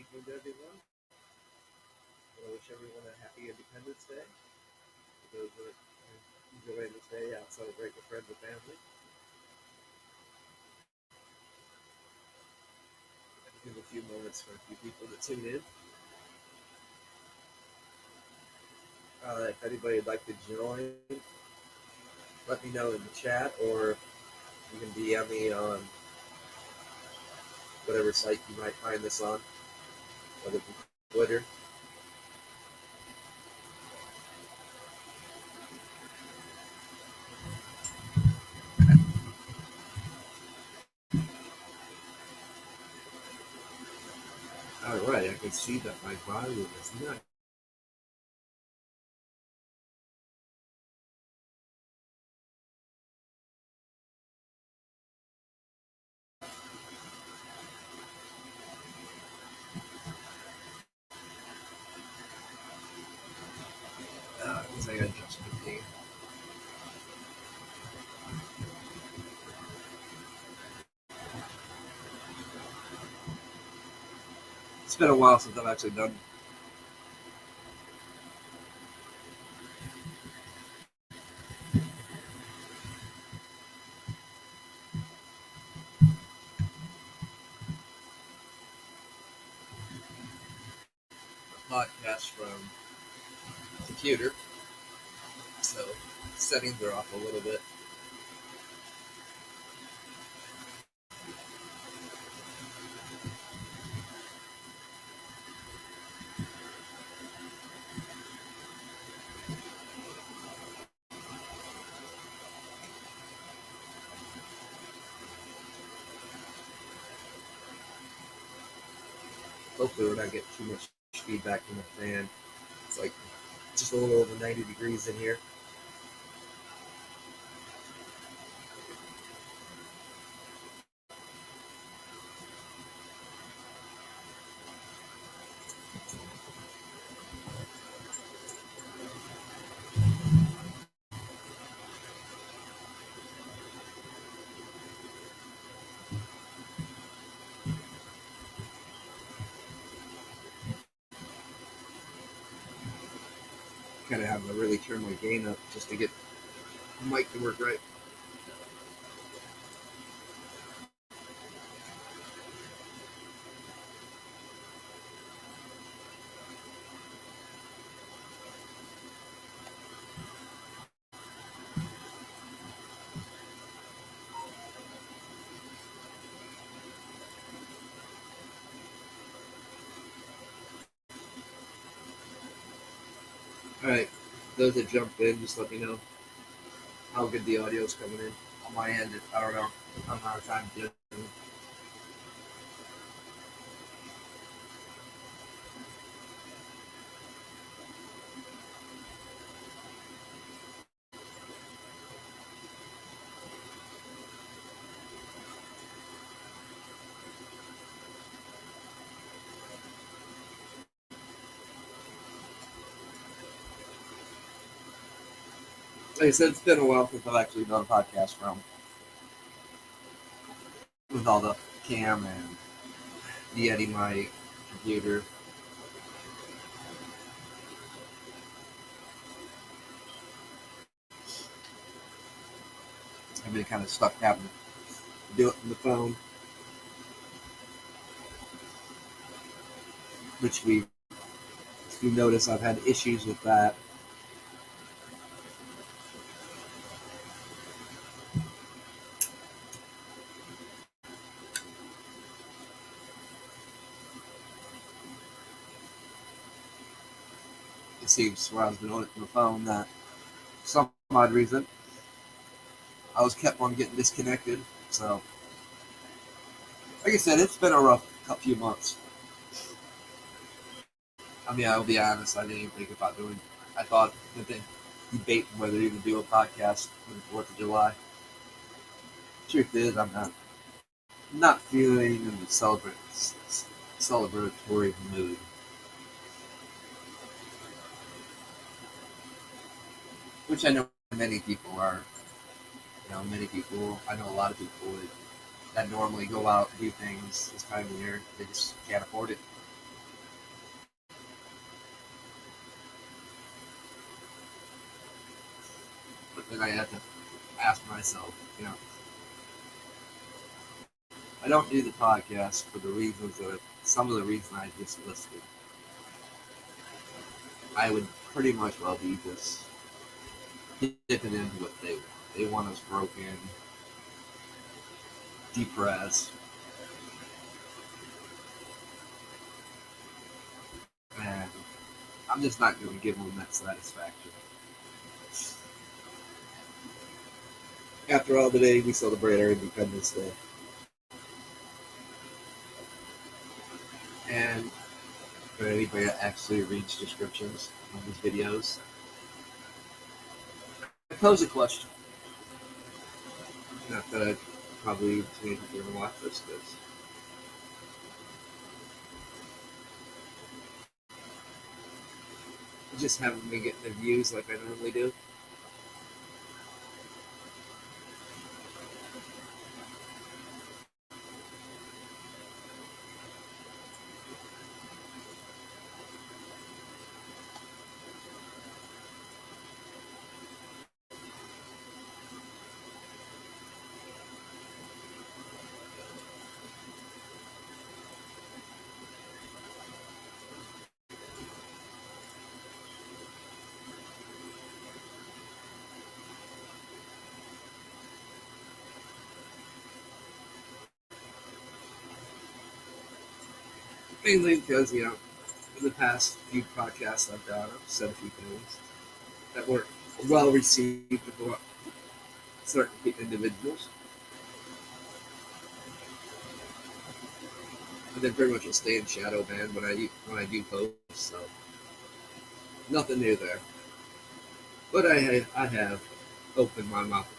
evening to everyone. I want to wish everyone a happy Independence Day. For those that are enjoying this day out, celebrate with friends and family. Give a few moments for a few people to tune in. If anybody would like to join, let me know in the chat, or you can DM me on whatever site you might find this on, whether it be Twitter. All right, I can see that my volume is not. Because I adjust the game. It's been a while since I've actually done a podcast from a computer, so settings are off a little bit. Hopefully we're not getting too much feedback from the fan. It's like just a little over 90 degrees in here. Kind of having to really turn my gain up just to get the mic to work right. All right, those that jumped in, just let me know how good the audio is coming in. On my end, I don't know. I don't have time to do it. Like I said, it's been a while since I've actually done a podcast from with all the cam and the Eddie mic, computer. I've been kind of stuck having to do it from the phone, which if you notice, I've had issues with that. It seems where I was doing it from the phone that for some odd reason I was kept on getting disconnected. So, like I said, it's been a rough few months. I mean, I'll be honest, I didn't even think about doing. I thought that they debating whether to even do a podcast for the 4th of July. Truth is, I'm not feeling in the celebratory mood. Which I know many people are. I know a lot of people that normally go out and do things this time of year, they just can't afford it. something I had to ask myself. I don't do the podcast for the reasons that some of the reasons I just listed. I would pretty much well be just dipping into what they want. They want us broken, depressed, and I'm just not going to give them that satisfaction. After all, today we celebrate our Independence Day. And for anybody that actually reads descriptions on these videos, I pose a question. Not that I probably too many people are going to watch this, because I just haven't been getting the views like I normally do. Mainly because, in the past few podcasts I've done, I've said a few things that weren't well received with certain individuals. And then pretty much will stay in shadow banned when I do post, so nothing new there. But I have opened my mouth.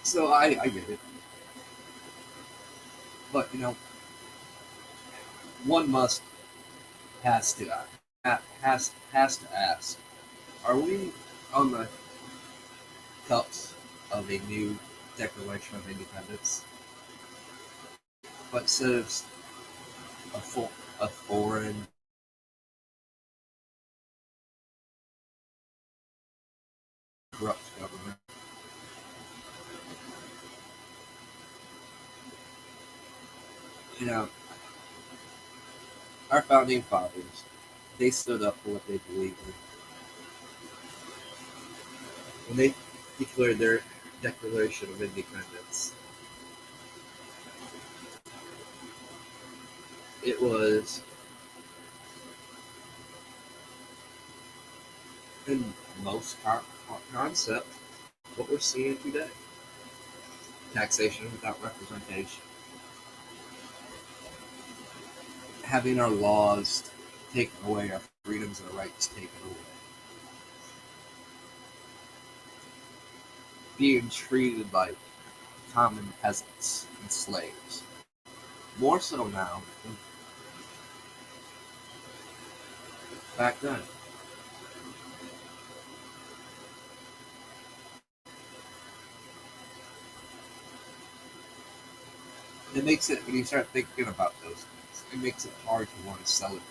So I get it. But one has to ask: are we on the cusp of a new Declaration of Independence? But instead of a foreign corrupt government, our founding fathers, they stood up for what they believed in. When they declared their Declaration of Independence, it was, in most concept, what we're seeing today. Taxation without representation. Having our laws taken away, our freedoms and our rights taken away. Being treated like common peasants and slaves. More so now than back then. It makes it, when you start thinking about those things, it makes it hard to want to celebrate.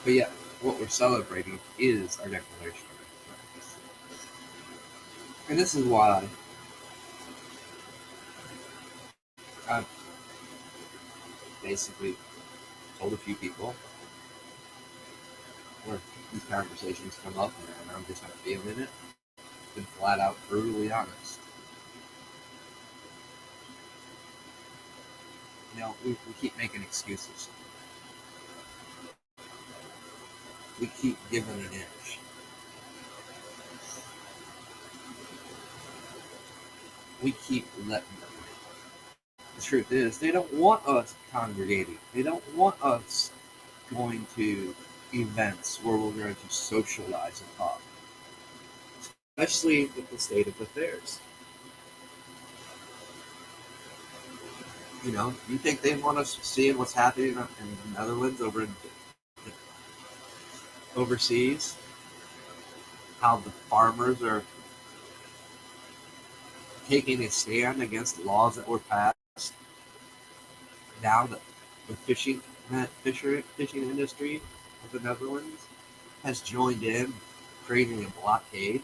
But yeah, what we're celebrating is our Declaration of Independence. And this is why I've basically told a few people where these conversations come up and I'm just not feeling it. Been flat out brutally honest. We keep making excuses. We keep giving an inch. We keep letting them. The truth is, they don't want us congregating. They don't want us going to events where we're going to socialize and talk. Especially with the state of affairs. You think they want us seeing what's happening in the Netherlands overseas? How the farmers are taking a stand against laws that were passed. Now the fishing industry of the Netherlands has joined in creating a blockade.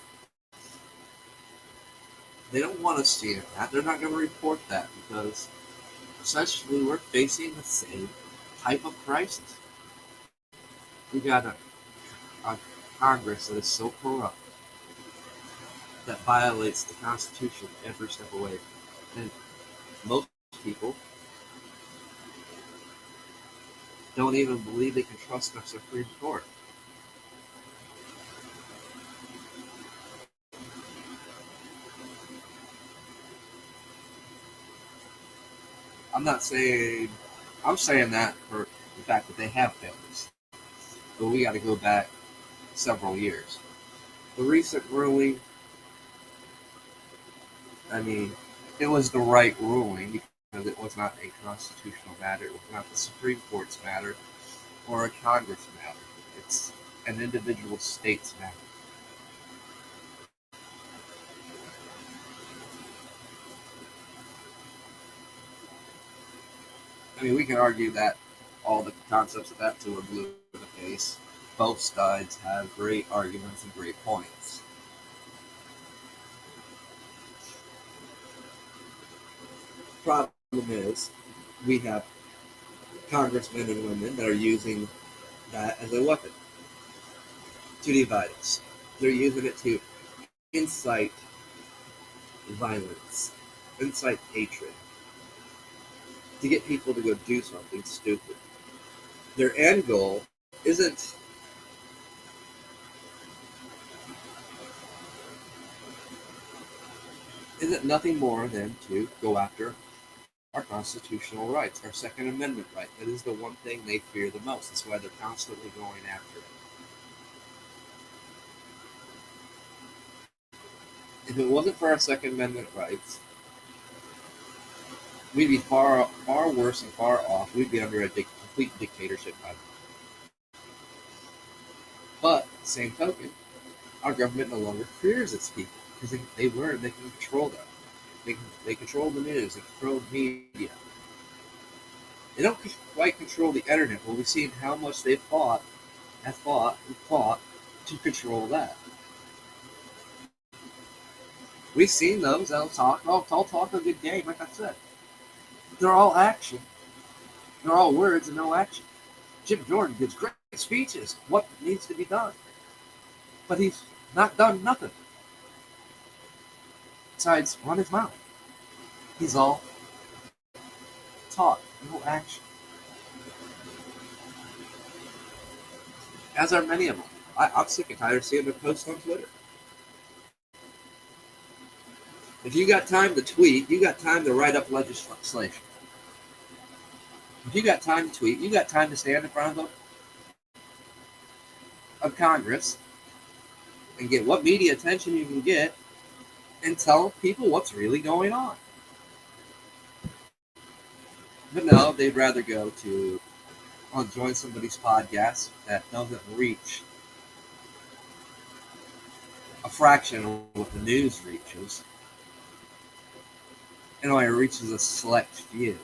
They don't want us seeing that. They're not going to report that because essentially we're facing the same type of crisis. We got a Congress that is so corrupt that violates the Constitution every step of the way. And most people don't even believe they can trust our Supreme Court. I'm saying that for the fact that they have failed us. But we got to go back several years. The recent ruling, I mean, it was the right ruling because it was not a constitutional matter. It was not the Supreme Court's matter or a Congress matter. It's an individual state's matter. I mean, we can argue that all the concepts of that too are blue in the face. Both sides have great arguments and great points. Problem is, we have congressmen and women that are using that as a weapon to divide us. They're using it to incite violence, incite hatred, to get people to go do something stupid. Their end goal isn't nothing more than to go after our constitutional rights, our Second Amendment right. That is the one thing they fear the most. That's why they're constantly going after it. If it wasn't for our Second Amendment rights, we'd be far worse and far off. We'd be under a complete dictatorship by now. But, same token, our government no longer fears its people because they can control them. They control the news, they control the media. They don't quite control the internet, but we've seen how much they fought to control that. We've seen those that'll talk a good game, like I said. They're all action. They're all words and no action. Jim Jordan gives great speeches, what needs to be done. But he's not done nothing besides run his mouth. He's all talk, no action. As are many of them. I'm sick and tired of seeing them post on Twitter. If you got time to tweet, you got time to write up legislation. If you got time to tweet, you got time to stand in front of Congress and get what media attention you can get and tell people what's really going on. But no, they'd rather go to join somebody's podcast that doesn't reach a fraction of what the news reaches. It only reaches a select few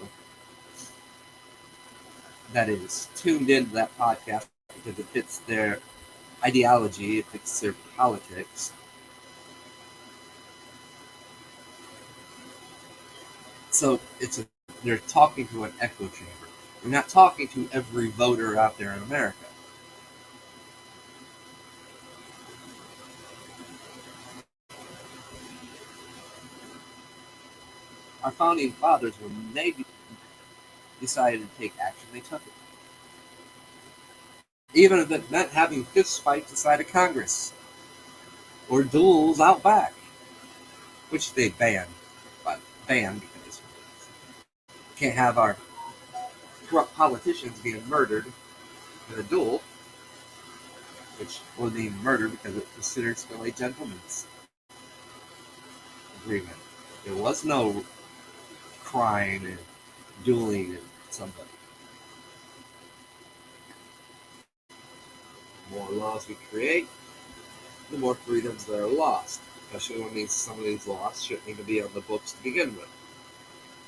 that is tuned into that podcast because it fits their ideology, it fits their politics. So they're talking to an echo chamber. They're not talking to every voter out there in America. Our founding fathers, when they decided to take action, they took it. Even if it meant having fist fights inside of Congress or duels out back, which they banned because we can't have our corrupt politicians being murdered in a duel, which was being murdered because it considered still a gentleman's agreement. There was no crying and dueling and somebody. The more laws we create, the more freedoms that are lost, especially when some of these laws shouldn't even be on the books to begin with.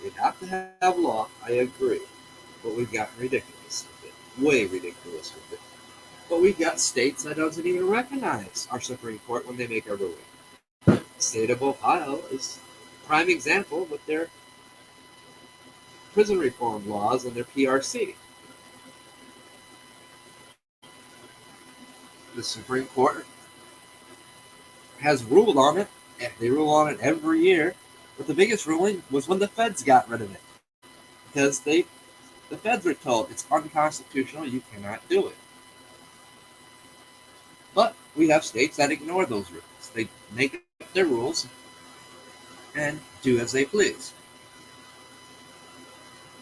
We'd have to have law, I agree, but we've gotten ridiculous with it. Way ridiculous with it. But we've got states that doesn't even recognize our Supreme Court when they make a ruling. The state of Ohio is a prime example with their prison reform laws and their PRC. The Supreme Court has ruled on it, and they rule on it every year. But the biggest ruling was when the feds got rid of it. Because the feds were told it's unconstitutional, you cannot do it. But we have states that ignore those rules. They make up their rules and do as they please.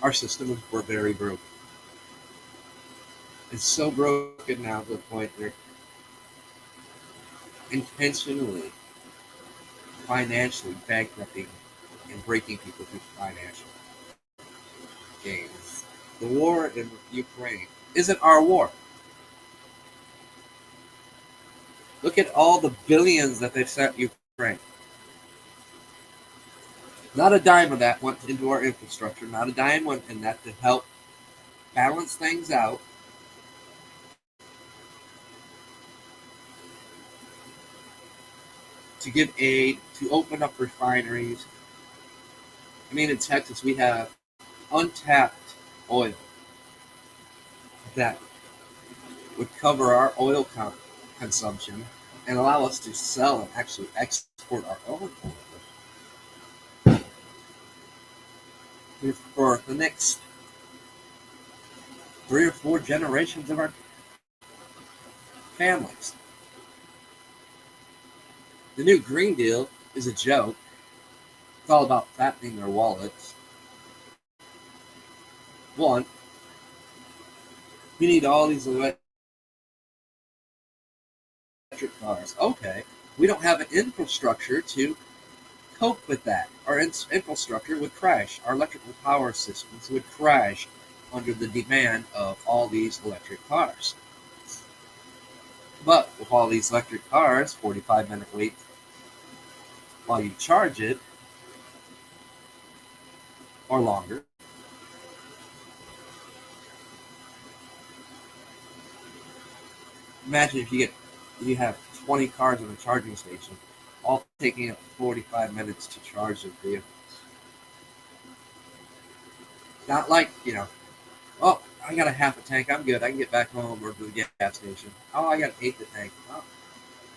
Our system is very broken. It's so broken now to the point where intentionally, financially bankrupting and breaking people through financial gains. The war in Ukraine isn't our war. Look at all the billions that they've sent Ukraine. Not a dime of that went into our infrastructure. Not a dime went in that to help balance things out. To give aid, to open up refineries. I mean, in Texas, we have untapped oil that would cover our oil consumption and allow us to sell and actually export our own oil for the next 3 or 4 generations of our families. The new Green Deal is a joke. It's all about fattening their wallets. One, we need all these electric cars. Okay, we don't have an infrastructure to cope with that. Our infrastructure would crash. Our electrical power systems would crash under the demand of all these electric cars. But with all these electric cars, 45-minute wait while you charge it, or longer. Imagine if you have 20 cars in a charging station, all taking up 45 minutes to charge their vehicles. Not like, oh, I got a half a tank, I'm good, I can get back home or to the gas station. Oh, I got an eighth of tank. Oh,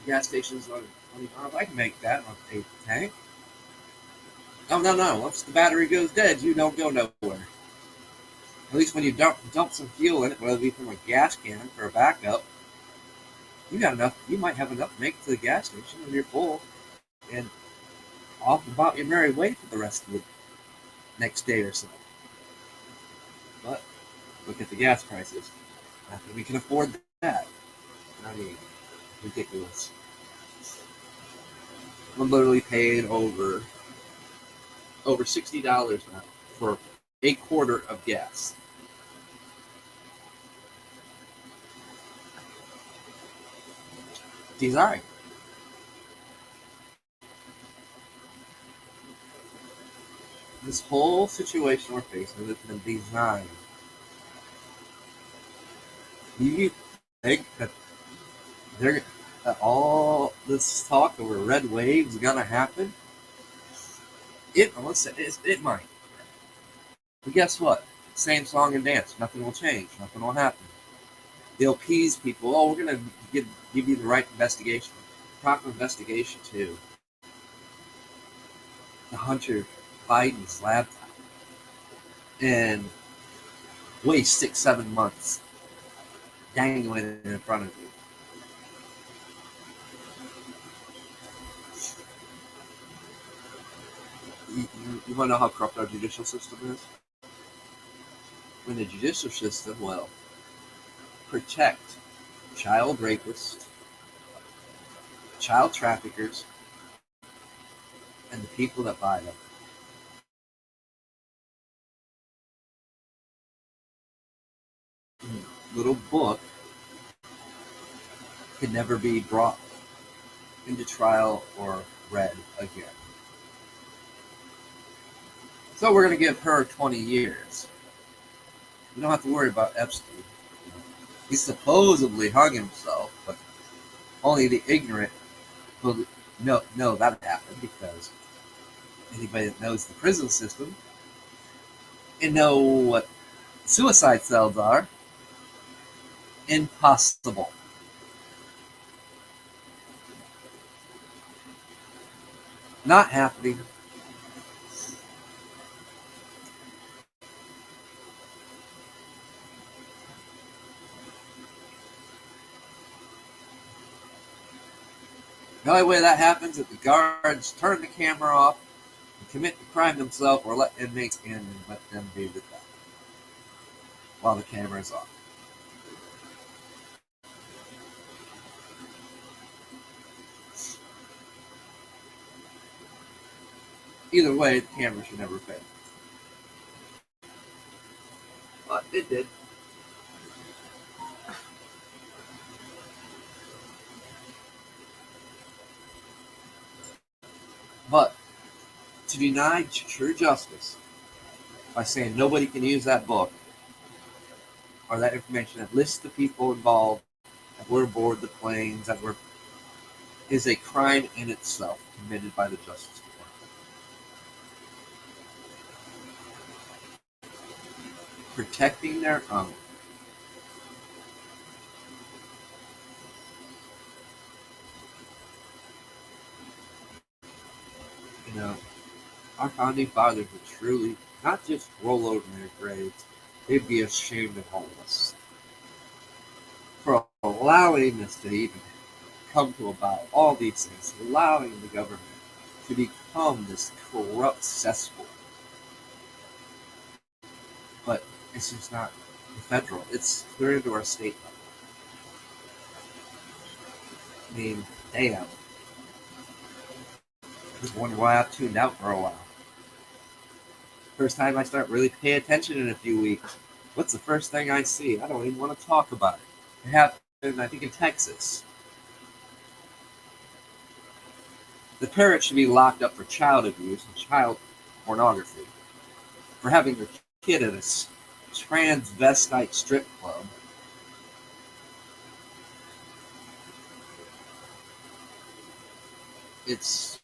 the gas station's on 20 miles, I can make that on an eighth tank. No. Once the battery goes dead, you don't go nowhere. At least when you dump some fuel in it, whether it be from a gas can for a backup, you got enough. You might have enough to make it to the gas station when you're full, and off about your merry way for the rest of the next day or so. But look at the gas prices. Not that we can afford that. I mean, ridiculous. I'm literally paying over $60 now for a quarter of gas. Design. This whole situation we're facing has been designed. Do you think that all this talk over red waves is gonna happen? It might. But guess what? Same song and dance. Nothing will change. Nothing will happen. They'll appease people. Oh, we're gonna give you the right investigation, proper investigation to the Hunter Biden's laptop, and waste 6-7 months dangling it in front of you. You want to know how corrupt our judicial system is? When the judicial system will protect child rapists, child traffickers, and the people that buy them. Little book can never be brought into trial or read again. So we're going to give her 20 years. We don't have to worry about Epstein. He supposedly hung himself, but only the ignorant will know that happened, because anybody that knows the prison system and know what suicide cells are, impossible. Not happening. The only way that happens is if the guards turn the camera off and commit the crime themselves, or let inmates in and let them do the death while the camera is off. Either way, the camera should never fail. But it did. But to deny true justice by saying nobody can use that book or that information that lists the people involved that were aboard the planes that were is a crime in itself committed by the Justice Department. Protecting their own. You know, our founding fathers would truly not just roll over in their graves, they'd be ashamed of all of us for allowing us to even come to about all these things, allowing the government to become this corrupt cesspool. But it's just not the federal, it's clear into our state level. I mean, damn. I just wonder why I've tuned out for a while. First time I start really paying attention in a few weeks. What's the first thing I see? I don't even want to talk about it. It happened, I think, in Texas. The parent should be locked up for child abuse and child pornography, for having their kid at a transvestite strip club. It's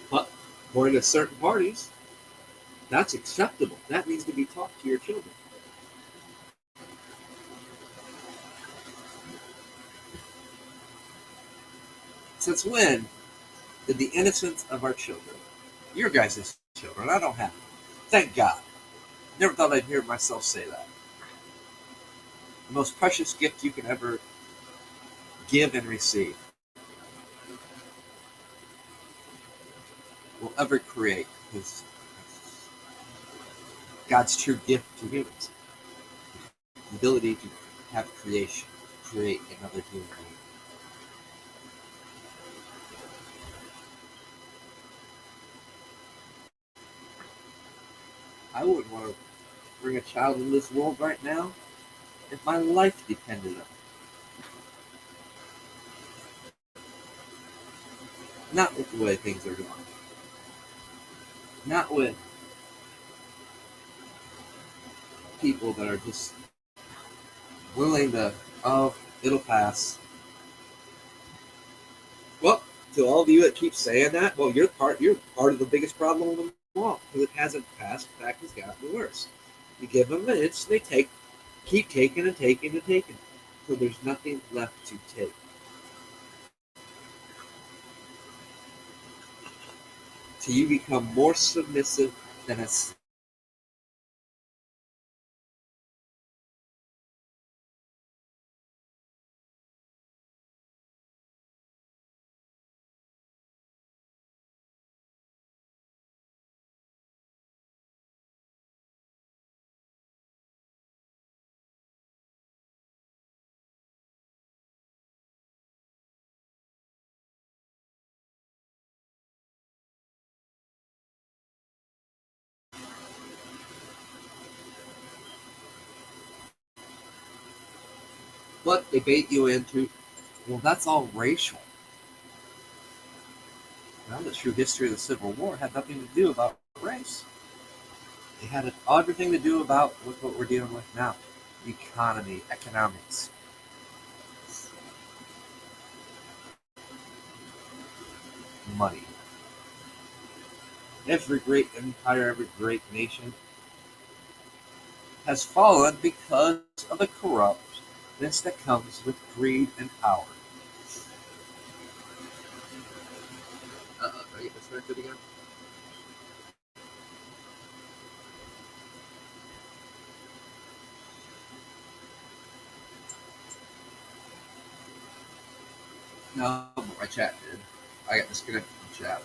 but according to certain parties, that's acceptable. That needs to be taught to your children. Since when did the innocence of our children, your guys' children, I don't have them. Thank God. Never thought I'd hear myself say that. The most precious gift you can ever give and receive, will ever create, is God's true gift to humans. The ability to have creation, to create another human being. I wouldn't want to bring a child into this world right now if my life depended on it. Not with the way things are going. Not with people that are just willing to, oh, it'll pass. Well, to all of you that keep saying that, well, you're part of the biggest problem of them all, because it hasn't passed. In fact, it's gotten worse. You give them minutes, they keep taking and taking and taking, so there's nothing left to take. So you become more submissive than a but they bait you into, well, that's all racial. Well, the true history of the Civil War had nothing to do about race. It had everything to do about with what we're dealing with now. Economy, economics. Money. Every great empire, every great nation has fallen because of the corruptness that comes with greed and power. Did I get disconnected again? No, but my chat did. I got disconnected from chat.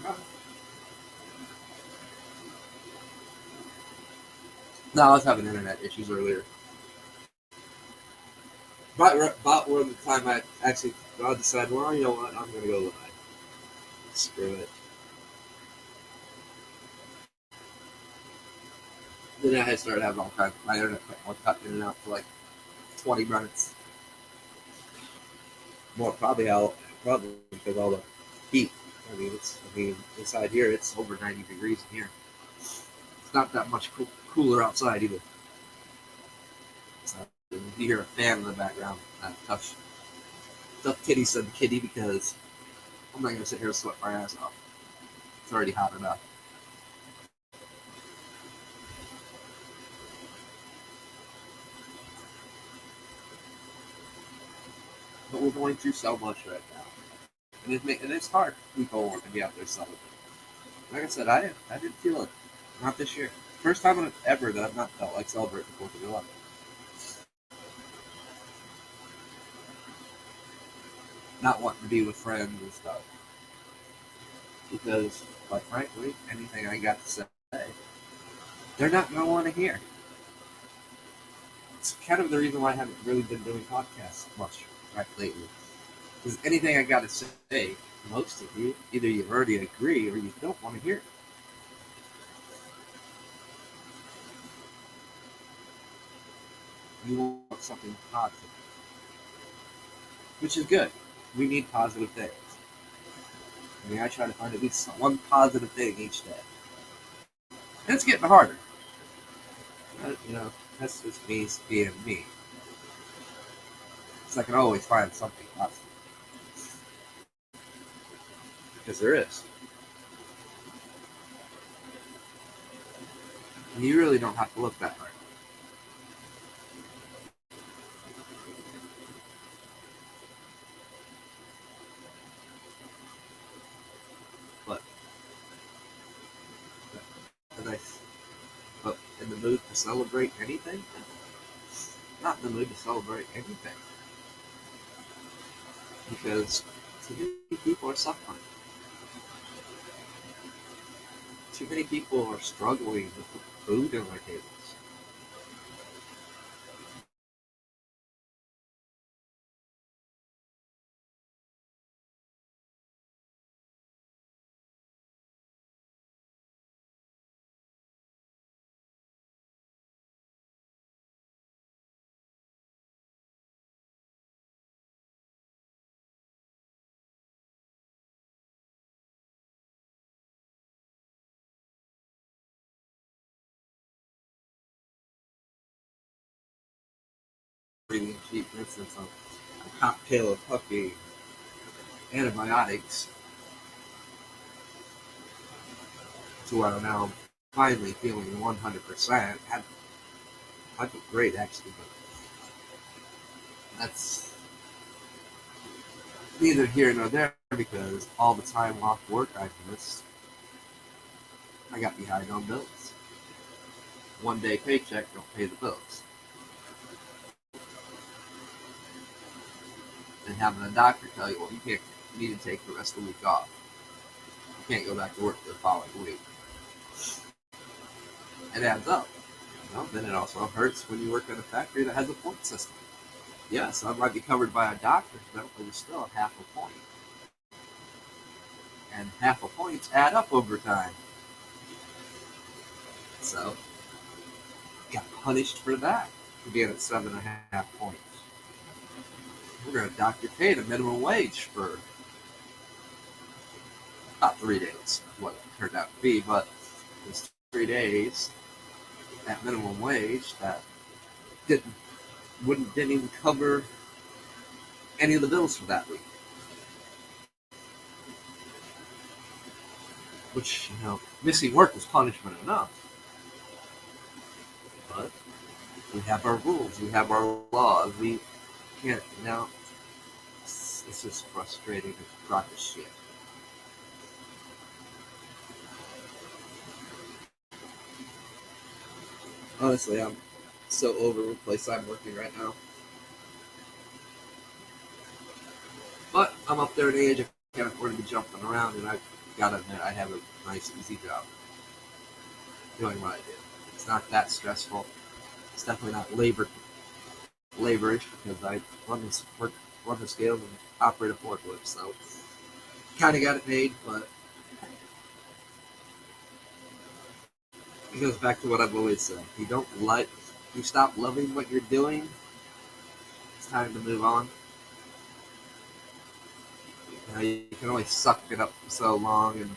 No, I was having internet issues earlier. About where the time I actually decided, well, you know what, I'm going to go live. Screw it. Then I started having all kinds of my internet was cut in and out for like 20 minutes. More probably because all the heat. I mean, inside here it's over 90 degrees in here. It's not that much cooler outside either. So you hear a fan in the background. Tough kitty said kitty because I'm not gonna sit here and sweat my ass off. It's already hot enough. But we're going through so much right now, and it's hard. People want to be out there celebrating. Like I said, I didn't feel it. Not this year. First time ever that I've not felt like celebrating the 4th of July. Not wanting to be with friends and stuff. Because, quite frankly, anything I got to say, they're not going to want to hear. It's kind of the reason why I haven't really been doing podcasts much right lately. Because anything I got to say, most of you, either you already agree or you don't want to hear it. You want something positive, which is good. We need positive things. I mean, I try to find at least one positive thing each day. And it's getting harder. That's just me being me. So I can always find something positive. Because there is. And you really don't have to look that hard. But nice. But in the mood to celebrate anything? Not in the mood to celebrate anything. Because too many people are suffering. Too many people are struggling with the food on their tables. Breathing cheap, for instance, a cocktail of fucking antibiotics to where now I'm finally feeling 100%. I feel great actually, but that's neither here nor there because all the time off work I've missed, I got behind on bills. 1 day paycheck don't pay the bills. And having a doctor tell you, well, you need to take the rest of the week off. You can't go back to work for the following week. It adds up. Then it also hurts when you work at a factory that has a point system. Yes, I might be covered by a doctor's note, but it's still half a point. And half a points add up over time. So, got punished for that, for being at 7.5 points. We're going to dock your pay to minimum wage for about 3 days, what it turned out to be, but it was 3 days. at minimum wage that didn't didn't even cover any of the bills for that week. Which, missing work is punishment enough. But we have our rules, we have our laws, we can't, it's just frustrating as crock of shit. Honestly, I'm so over the place I'm working right now. But I'm up there in age, I can't afford to be jumping around, and I gotta admit, I have a nice, easy job doing what I do. It's not that stressful. It's definitely not laborish because I run the scales and operate a forklift, so kind of got it made, but it goes back to what I've always said. You stop loving what you're doing, it's time to move on. You can only suck it up for so long, and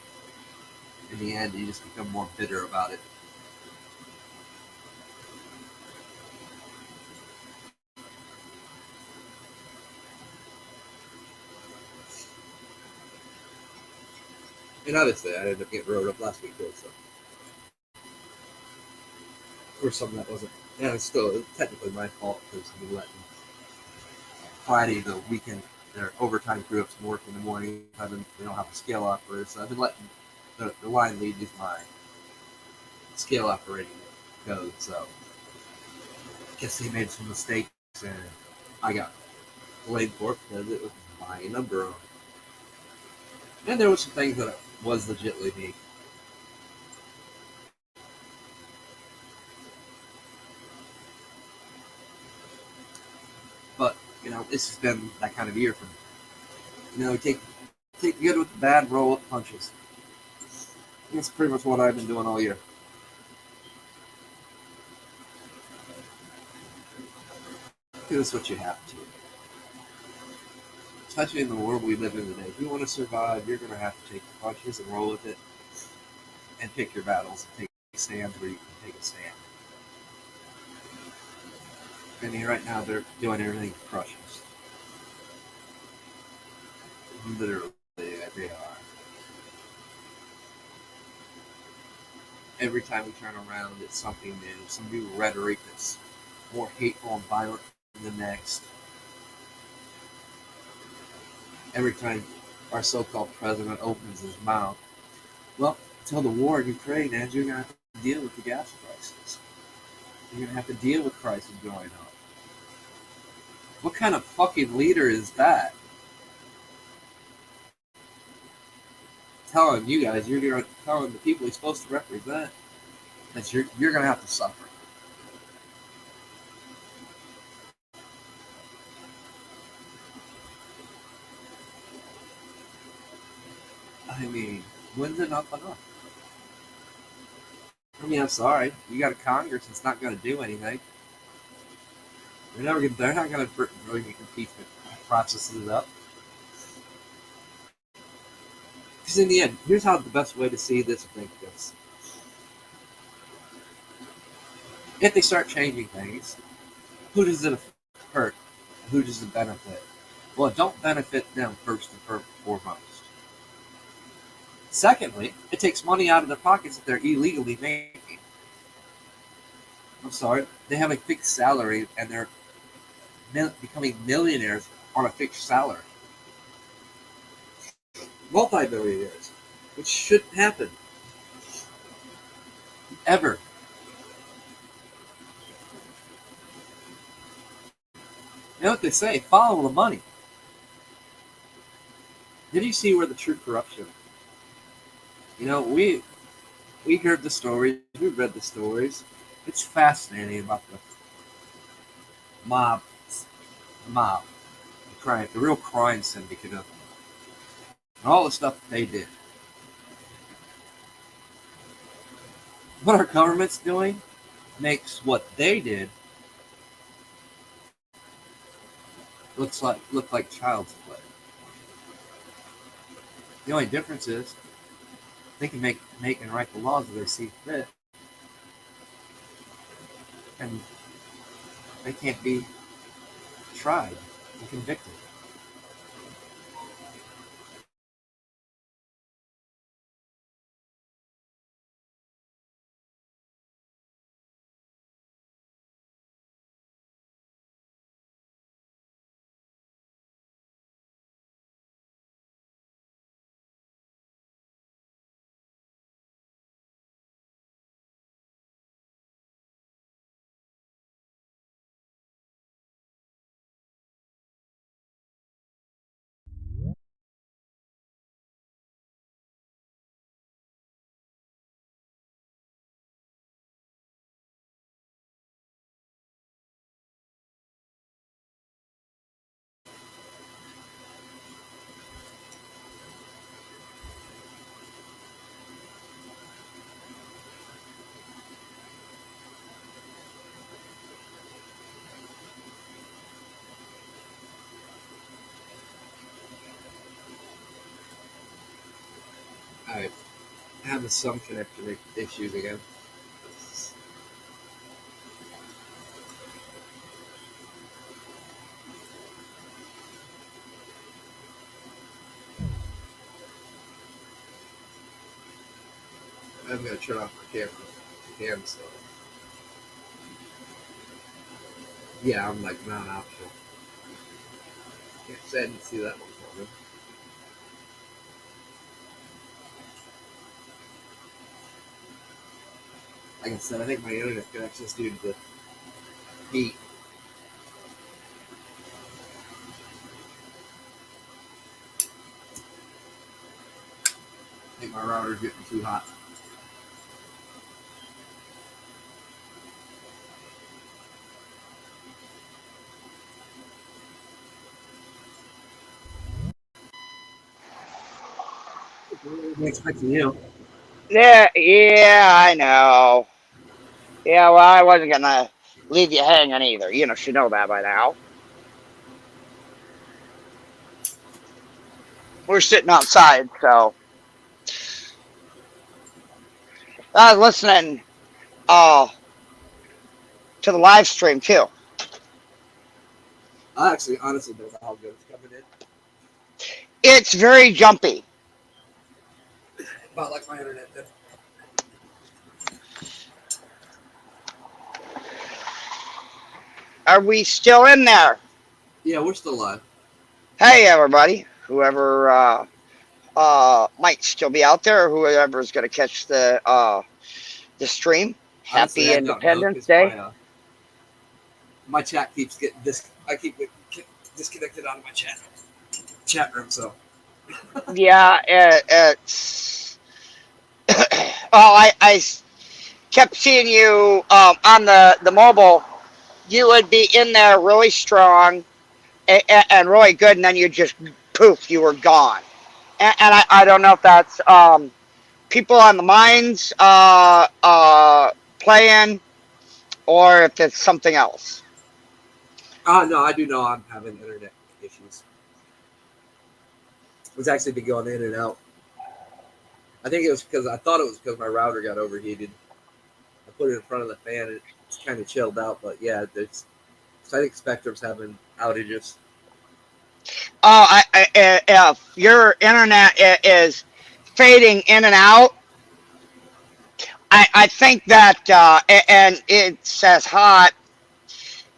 in the end, you just become more bitter about it. And obviously, I ended up getting wrote up last week too, so for something that wasn't. Yeah, it's still technically my fault because we let Friday the weekend their overtime crew up to work in the morning. We don't have a scale operator, so I've been letting the line lead use my scale operating code. So I guess he made some mistakes, and I got blamed for it because it was my number on. And there were some things that was legitimately me. But this has been that kind of year for me. Take the good with the bad, roll with the punches. That's pretty much what I've been doing all year. That's what you have to. Especially in the world we live in today. If you want to survive, you're going to have to take the punches and roll with it and pick your battles and take stands where you can take a stand. I mean, right now they're doing everything to crush us. Literally, they are. Every time we turn around, it's something new, some new rhetoric that's more hateful and violent than the next. Every time our so-called president opens his mouth, well, until the war in Ukraine ends, you're going to have to deal with the gas prices. You're going to have to deal with prices going up. What kind of fucking leader is that? Telling you guys, you're telling the people he's supposed to represent that you're going to have to suffer. I mean, when's enough enough? I mean, I'm sorry. You got a Congress that's not going to do anything. They're not going to bring impeachment processes up. Because in the end, here's how the best way to see this and think this. If they start changing things, who does it hurt? Who does it benefit? Well, it don't benefit them first and foremost. Secondly, it takes money out of their pockets that they're illegally making. I'm sorry, they have a fixed salary and they're becoming millionaires on a fixed salary. Multi-millionaires, which shouldn't happen. Ever. You know what they say? Follow the money. Did you see where the true corruption? We heard the stories, we read the stories. It's fascinating about the mob, the crime, the real crime syndicate of them, and all the stuff they did. What our government's doing makes what they did look like child's play. The only difference is they can make and write the laws as they see fit. and they can't be tried and convicted. Alright, having some connection issues again. I'm gonna turn off my camera so yeah, I'm like not optional. Can't say I didn't see that one coming. Like I said, I think my internet connection is due to the heat. I think my router's getting too hot. I'm expecting you. Yeah, I know. Yeah, well, I wasn't gonna leave you hanging either. You know, should know that by now. We're sitting outside, so I was listening uh to the live stream too. I actually honestly don't know how good it's coming in. It's very jumpy. About like my internet did. Are we still in there? Yeah, we're still live. Hey, everybody, whoever might still be out there, or whoever's gonna catch the stream. Honestly, Happy I don't know Independence because Day. my chat keeps getting I keep getting disconnected out of my chat room. So Yeah, it's I kept seeing you on the mobile. You would be in there really strong and really good, and then you just poof, you were gone. And I don't know if that's people on the mines playing or if it's something else. no, I do know I'm having internet issues. It's actually been going in and out. I think it was because I thought it was because my router got overheated. I put it in front of the fan and it's kind of chilled out. But yeah, there's. So I think Spectrum's having outages. If your internet is fading in and out, I think that and it's as hot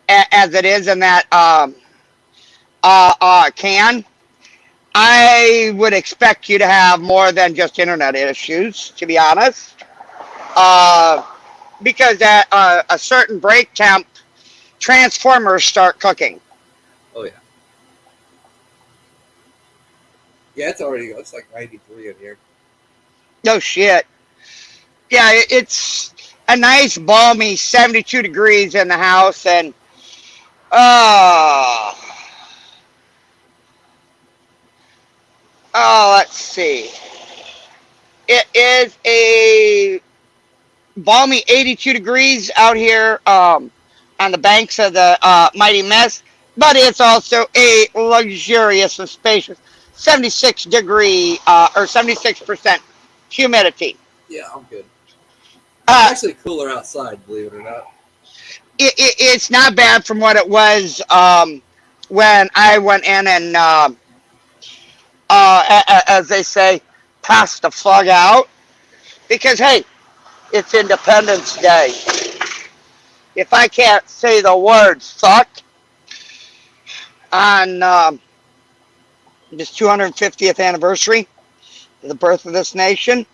as it is in that can. I would expect you to have more than just internet issues, to be honest, uh, because at a certain break temp, transformers start cooking. Oh yeah, yeah. It's already. It's like 93 in here. No shit. Yeah, it's a nice balmy 72 degrees in the house, and uh, let's see. It is a balmy 82 degrees out here on the banks of the mighty Mess, but it's also a luxurious and spacious 76-degree or 76% humidity. Yeah, I'm good. It's Uh, actually cooler outside, believe it or not. it's not bad from what it was when I went in and, as they say, passed the flag out. Because, hey, it's Independence Day. If I can't say the word fuck on this 250th anniversary of the birth of this nation,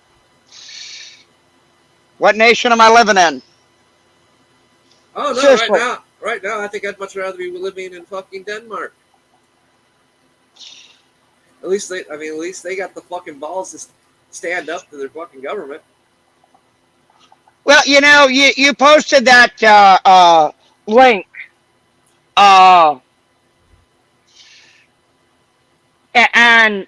what nation am I living in? Oh no! Seriously. Right now, I think I'd much rather be living in fucking Denmark. At least they got the fucking balls to stand up to their fucking government. Well, you posted that link, uh, and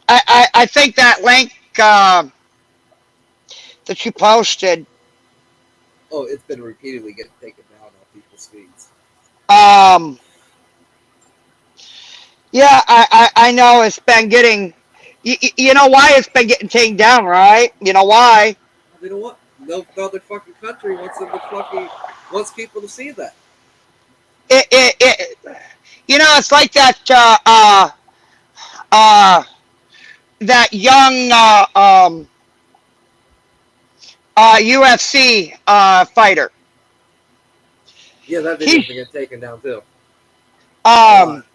I think that link that you posted, Oh, it's been repeatedly getting taken down on people's feeds. um, yeah, I know it's been getting. You know why it's been getting taken down, right? You know why? You know what? No other fucking country wants people to see that. It it's like that uh, that young UFC fighter. Yeah, that video's He's been getting taken down too. A um lot.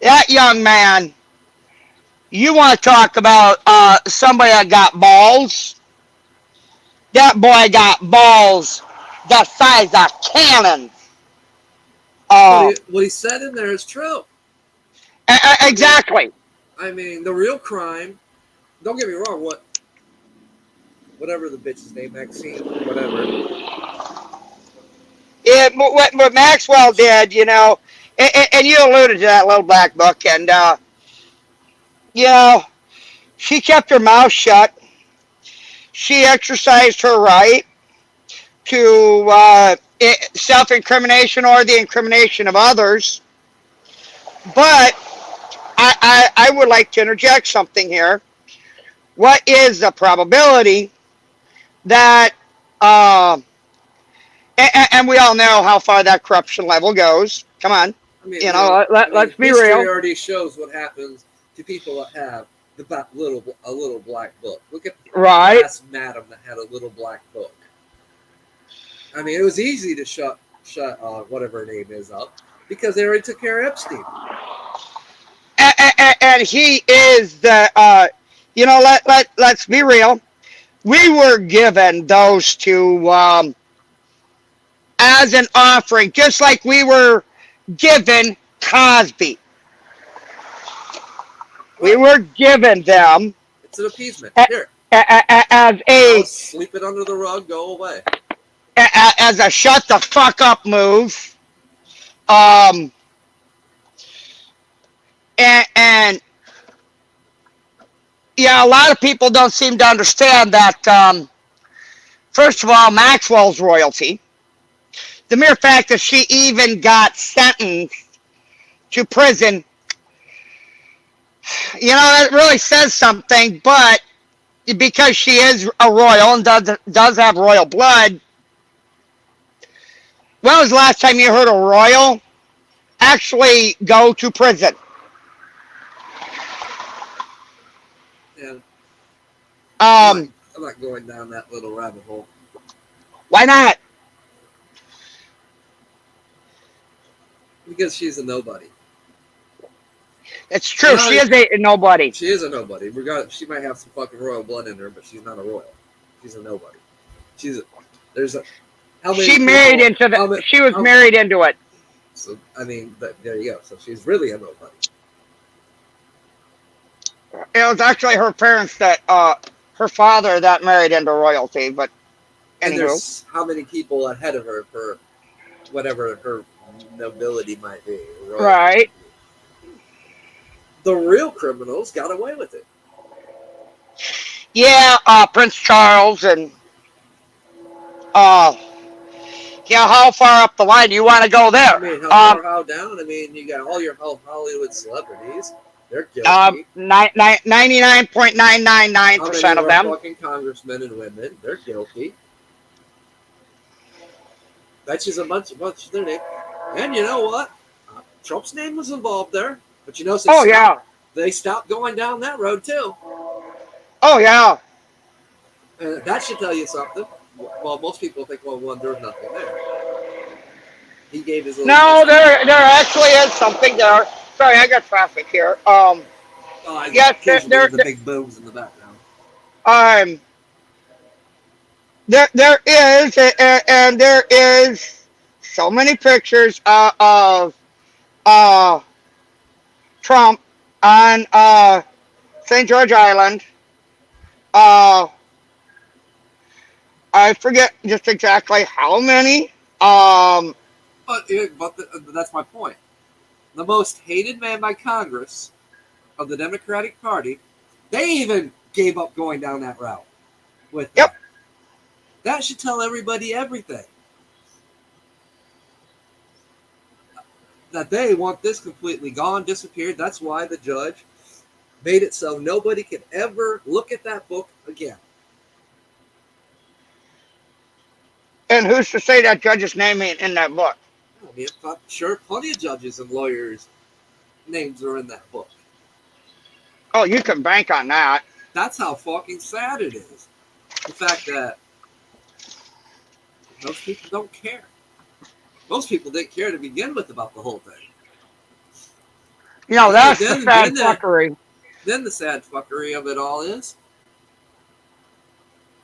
that young man. You want to talk about somebody that got balls? That boy got balls the size of cannons. Uh, What he said in there is true. I mean, exactly. the real crime. Don't get me wrong. Whatever the bitch's name, Maxine, whatever. What Maxwell did, and you alluded to that little black book, and you know, she kept her mouth shut. She exercised her right to self-incrimination or the incrimination of others. But I would like to interject something here. What is the probability that, uh, and we all know how far that corruption level goes. Come on, let's be history real. already shows what happens to people that have a little black book. Look at the Right. last madam that had a little black book. It was easy to shut whatever her name is up because they already took care of Epstein. And he is the, let's be real. We were given those two as an offering, just like we were given Cosby. We were given them. It's an appeasement. Here, as I'll a sleep it under the rug. Go away. as a shut the fuck up move. Um, and yeah, a lot of people don't seem to understand that. First of all, Maxwell's royalty. The mere fact that she even got sentenced to prison, that really says something. But because she is a royal and does have royal blood, when was the last time you heard a royal actually go to prison? Yeah. Um, I'm not going down that little rabbit hole. Why not? Because she's a nobody. It's true. She is a nobody. She is a nobody. She might have some fucking royal blood in her, but she's not a royal. She's a nobody. She married into it. So there you go. So she's really a nobody. It was actually her parents that, her father that married into royalty. But anywho. And there's how many people ahead of her for whatever her nobility might be. Right. The real criminals got away with it. Yeah, Prince Charles and how far up the line do you want to go there? How down? You got all your Hollywood celebrities. They're guilty. 99.999% of them. Fucking congressmen and women. They're guilty. That's just a bunch of their name. And you know what? Trump's name was involved there. But you know, Oh yeah. they stopped going down that road too. Oh yeah. And that should tell you something. Well, most people think, well, one, there's nothing there. He gave his little No, history. there actually is something there. Sorry, I got traffic here. Oh, I Yes, occasionally hear the big booms in the background. um, there is, and there is so many pictures of uh Trump on St. George Island. Uh, I forget just exactly how many. Um, That's my point. The most hated man by Congress of the Democratic Party, they even gave up going down that route with yep. that. That should tell everybody everything. That they want this completely gone, disappeared. That's why the judge made it so nobody could ever look at that book again. And who's to say that judge's name ain't in that book? I mean, I'm sure plenty of judges and lawyers' names are in that book. Oh, you can bank on that. That's how fucking sad it is. The fact that most people don't care. Most people didn't care to begin with about the whole thing. You know, Then, that's the then, sad then, the, fuckery. then the sad fuckery of it all is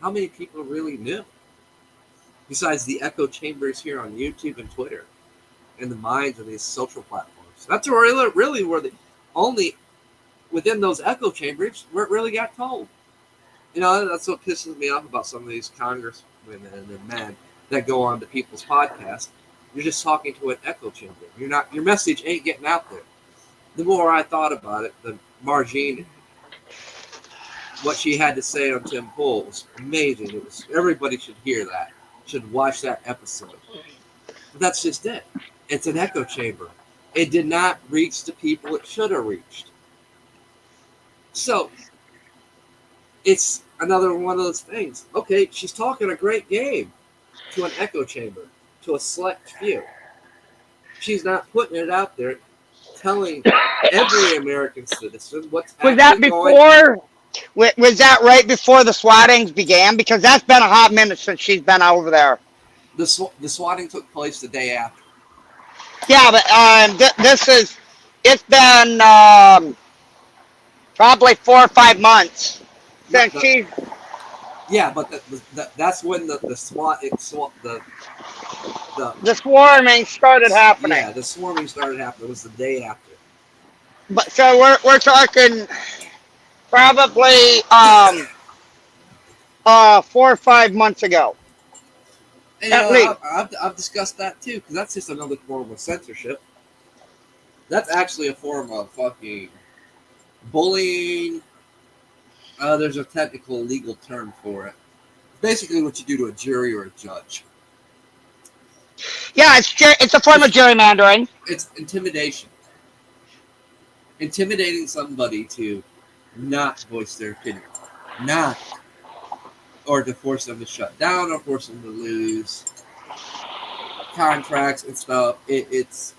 how many people really knew. Besides the echo chambers here on YouTube and Twitter, and the minds of these social platforms. That's really where the only within those echo chambers where it really got told. You know, that's what pisses me off about some of these congresswomen and men that go on to people's podcasts. You're just talking to an echo chamber. Your message ain't getting out there. The more I thought about it, the Margene, what she had to say on Tim Pool was amazing. It was everybody should hear that, should watch that episode. But that's just it. It's an echo chamber. It did not reach the people it should have reached. So it's another one of those things. Okay, she's talking a great game to an echo chamber, to a select few. She's not putting it out there, telling every American citizen what's Was actually that going. before? Was that right before the swattings began? Because that's been a hot minute since she's been over there. The swatting took place the day after. Yeah, but this is. It's been probably 4 or 5 months No, since she's yeah, but that's when the the swarming started happening. the swarming started happening. It was the day after. But so we're talking probably 4 or 5 months ago, And at least. I've discussed that too because that's just another form of censorship. That's actually a form of fucking bullying. There's a technical legal term for it. Basically, what you do to a jury or a judge. Yeah, it's a form of It's gerrymandering. it's intimidation. Intimidating somebody to not voice their opinion, not or to force them to shut down or force them to lose contracts and stuff. It's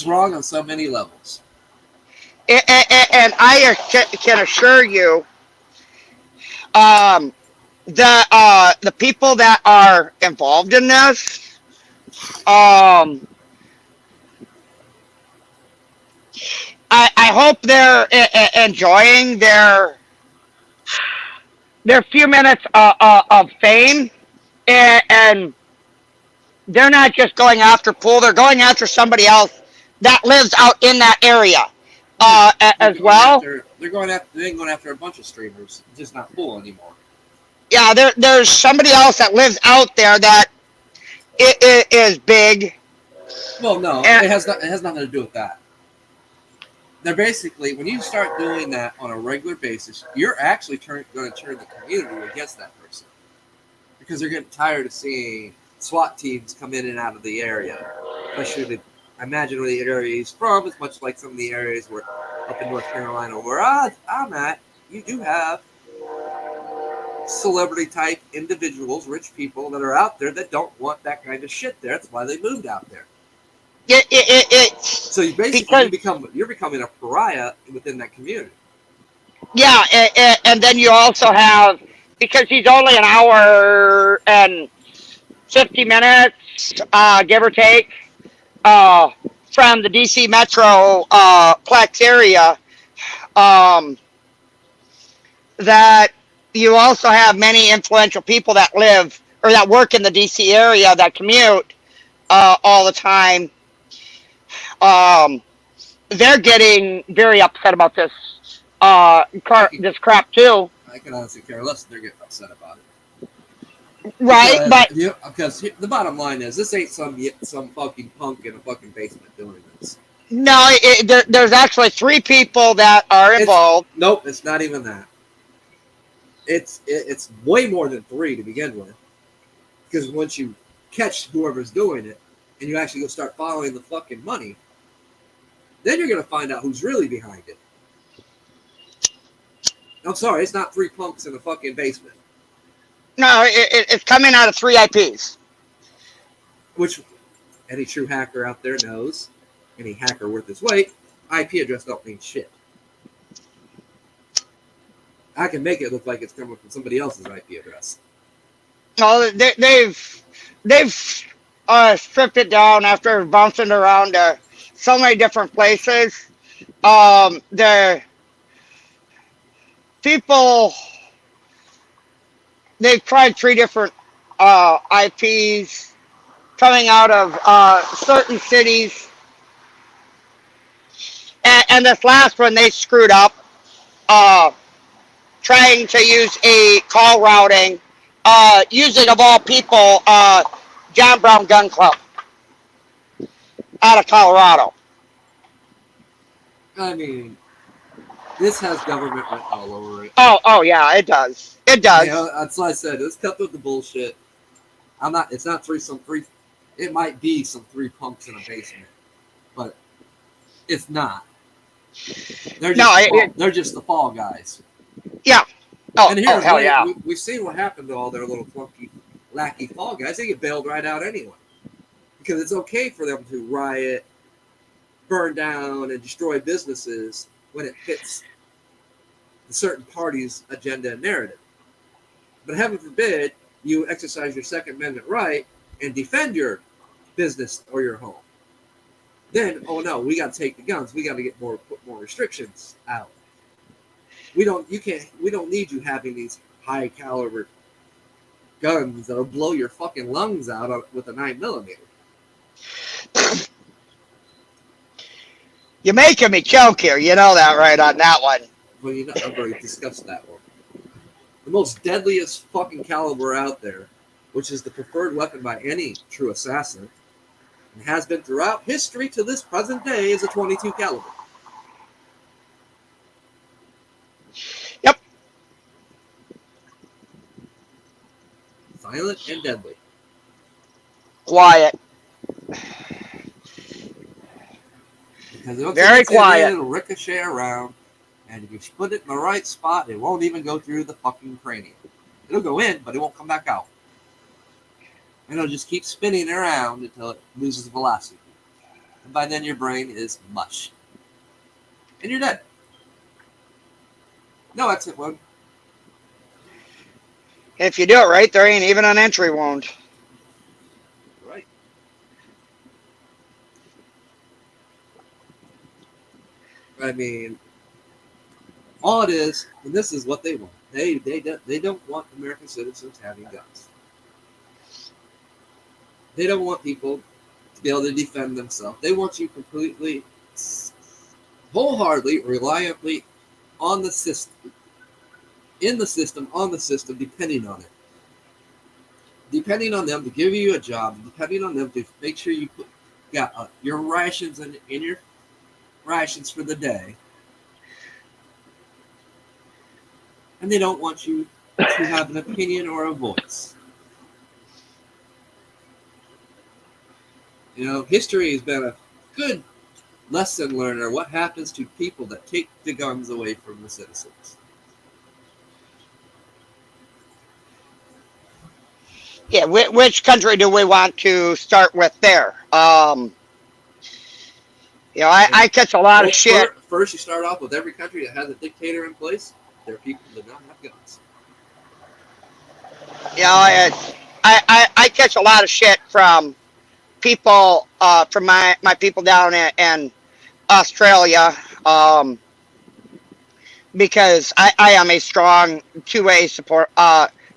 wrong on so many levels. And I can assure you, um, the people that are involved in this, um, I hope they're enjoying their few minutes of fame, and they're not just going after Pool; they're going after somebody else that lives out in that area Oh yeah, as well. they ain't going after a bunch of streamers. It's just not cool anymore. Yeah, there's somebody else that lives out there that it is big. Well, no, And it has nothing to do with that. They're basically when you start doing that on a regular basis, you're actually going to turn the community against that person because they're getting tired of seeing SWAT teams come in and out of the area, especially I imagine where the area he's from is much like some of the areas up in North Carolina where I'm at. You do have celebrity type individuals, rich people that are out there that don't want that kind of shit there. That's why they moved out there. It's So you basically because you're becoming a pariah within that community. yeah, and then you also have because he's only an hour and 50 minutes, give or take, uh, from the DC Metro Plex area. Um, that you also have many influential people that live or that work in the DC area that commute all the time. Um, they're getting very upset about I can this crap too, I can honestly care less if they're getting upset about it right? But because the bottom line is this ain't some fucking punk in a fucking basement doing this. no, there's actually three people that are It's involved. nope, it's not even that. It's way more than three to begin with. Because once you catch whoever's doing it and you actually go start following the fucking money, then you're gonna find out who's really behind it. I'm sorry, it's not three punks in a fucking basement. No, it's coming out of three IPs. Which any true hacker out there knows, any hacker worth his weight, IP address don't mean shit. I can make it look like it's coming from somebody else's IP address. No, they've stripped it down after bouncing around so many different places. The people they've tried three different IPs coming out of certain cities, and this last one they screwed up. Uh, Trying to use a call routing, using of all people, John Brown Gun Club out of Colorado. I mean, this has government written all over it. Oh yeah, it does. It You know, does. that's why I said let's cut through the bullshit. I'm not. It's not three. It might be some three punks in a basement, but it's not. No, They're just the fall guys. yeah. Oh, And oh here's hell what yeah. we've seen what happened to all their little flunky, lackey fall guys. They get bailed right out anyway because it's okay for them to riot, burn down, and destroy businesses when it fits the certain party's agenda and narrative. But heaven forbid you exercise your Second Amendment right and defend your business or your home. Then, oh no, we got to take the guns. We got to put more restrictions out. We don't. You can't. We don't need you having these high caliber guns that'll blow your fucking lungs out with a 9mm. You're making me choke here. You know that, right, on that one. Well, you know, I've already discussed that one. The most deadliest fucking caliber out there, which is the preferred weapon by any true assassin, and has been throughout history to this present day, is a .22 caliber. Yep. Silent and deadly. Quiet. Because once it Very gets in there, quiet. it'll ricochet around, and if you put it in the right spot, it won't even go through the fucking cranium. It'll go in, but it won't come back out. And it'll just keep spinning around until it loses velocity. And by then your brain is mush. And you're dead. No exit wound. If you do it right, there ain't even an entry wound. Right. I mean, all it is, and this is what they want. They don't want American citizens having guns. They don't want people to be able to defend themselves. They want you completely, wholeheartedly, reliably on the system, in the system, on the system, depending on it. Depending on them to give you a job, depending on them to make sure you got your rations in your rations for the day. And they don't want you to have an opinion or a voice. You know, history has been a good lesson learner what happens to people that take the guns away from the citizens. Yeah, which country do we want to start with there? And I catch a lot of well, shit. first you start off with every country that has a dictator in place. Their people did not have guns. It's I catch a lot of shit from people from my people down in Australia, because I am a strong two-way support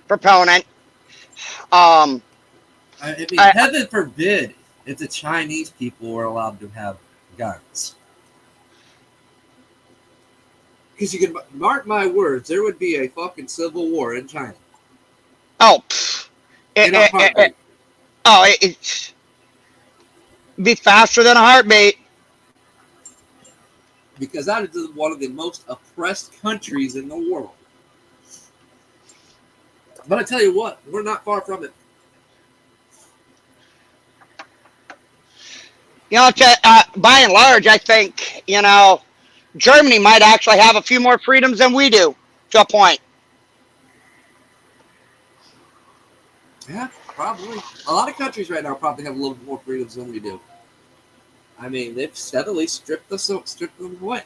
proponent. Um, I mean, I, heaven forbid if the Chinese people were allowed to have guns. Because you can mark my words, there would be a fucking civil war in China oh, pff, in a heartbeat. it's be faster than a heartbeat. Because that is one of the most oppressed countries in the world. But I tell you what, we're not far from it. By and large, I think Germany might actually have a few more freedoms than we do to a point. Yeah, probably. A lot of countries right now probably have a little bit more freedoms than we do. I mean, they've steadily stripped them away.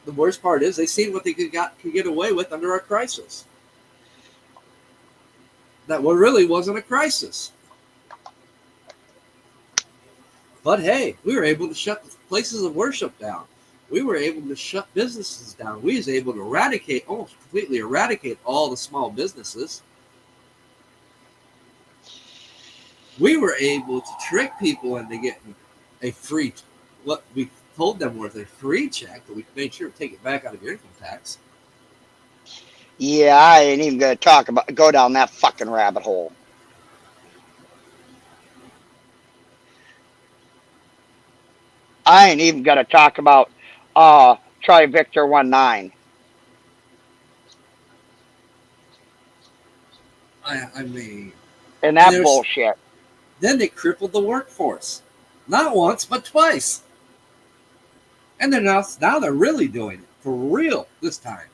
The worst part is they seen what they could get away with under our crisis. That really wasn't a crisis. But hey, we were able to shut places of worship down. We were able to shut businesses down. We was able to almost completely eradicate all the small businesses. We were able to trick people into getting a free, what we told them was a free check, but we made sure to take it back out of your income tax. Yeah, I ain't even gonna go down that fucking rabbit hole. I ain't even gonna talk about Try Victor 19 I mean, and and that there's bullshit. then they crippled the workforce, not once but twice, and now they're really doing it for real this time.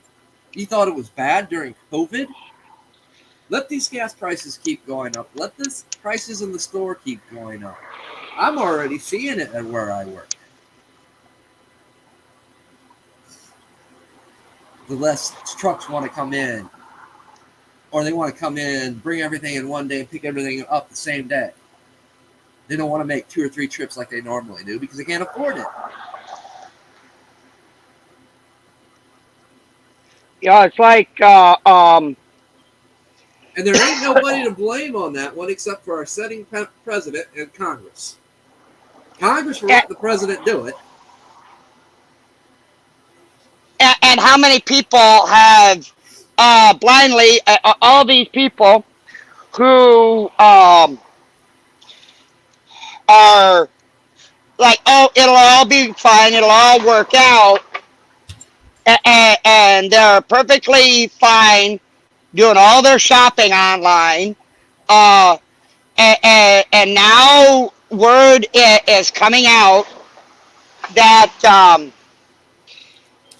You thought it was bad during COVID? Let these gas prices keep going up. Let the prices in the store keep going up. I'm already seeing it at where I work. The less trucks want to come in, or they want to come in, bring everything in one day, and pick everything up the same day. They don't want to make 2 or 3 trips like they normally do because they can't afford it. It's like And there ain't nobody to blame on that one except for our sitting president and Congress. Congress will and, let the president do it. and how many people have blindly all these people who are like, oh, it'll all be fine, it'll all work out, and they're perfectly fine doing all their shopping online. Uh, and now word is coming out that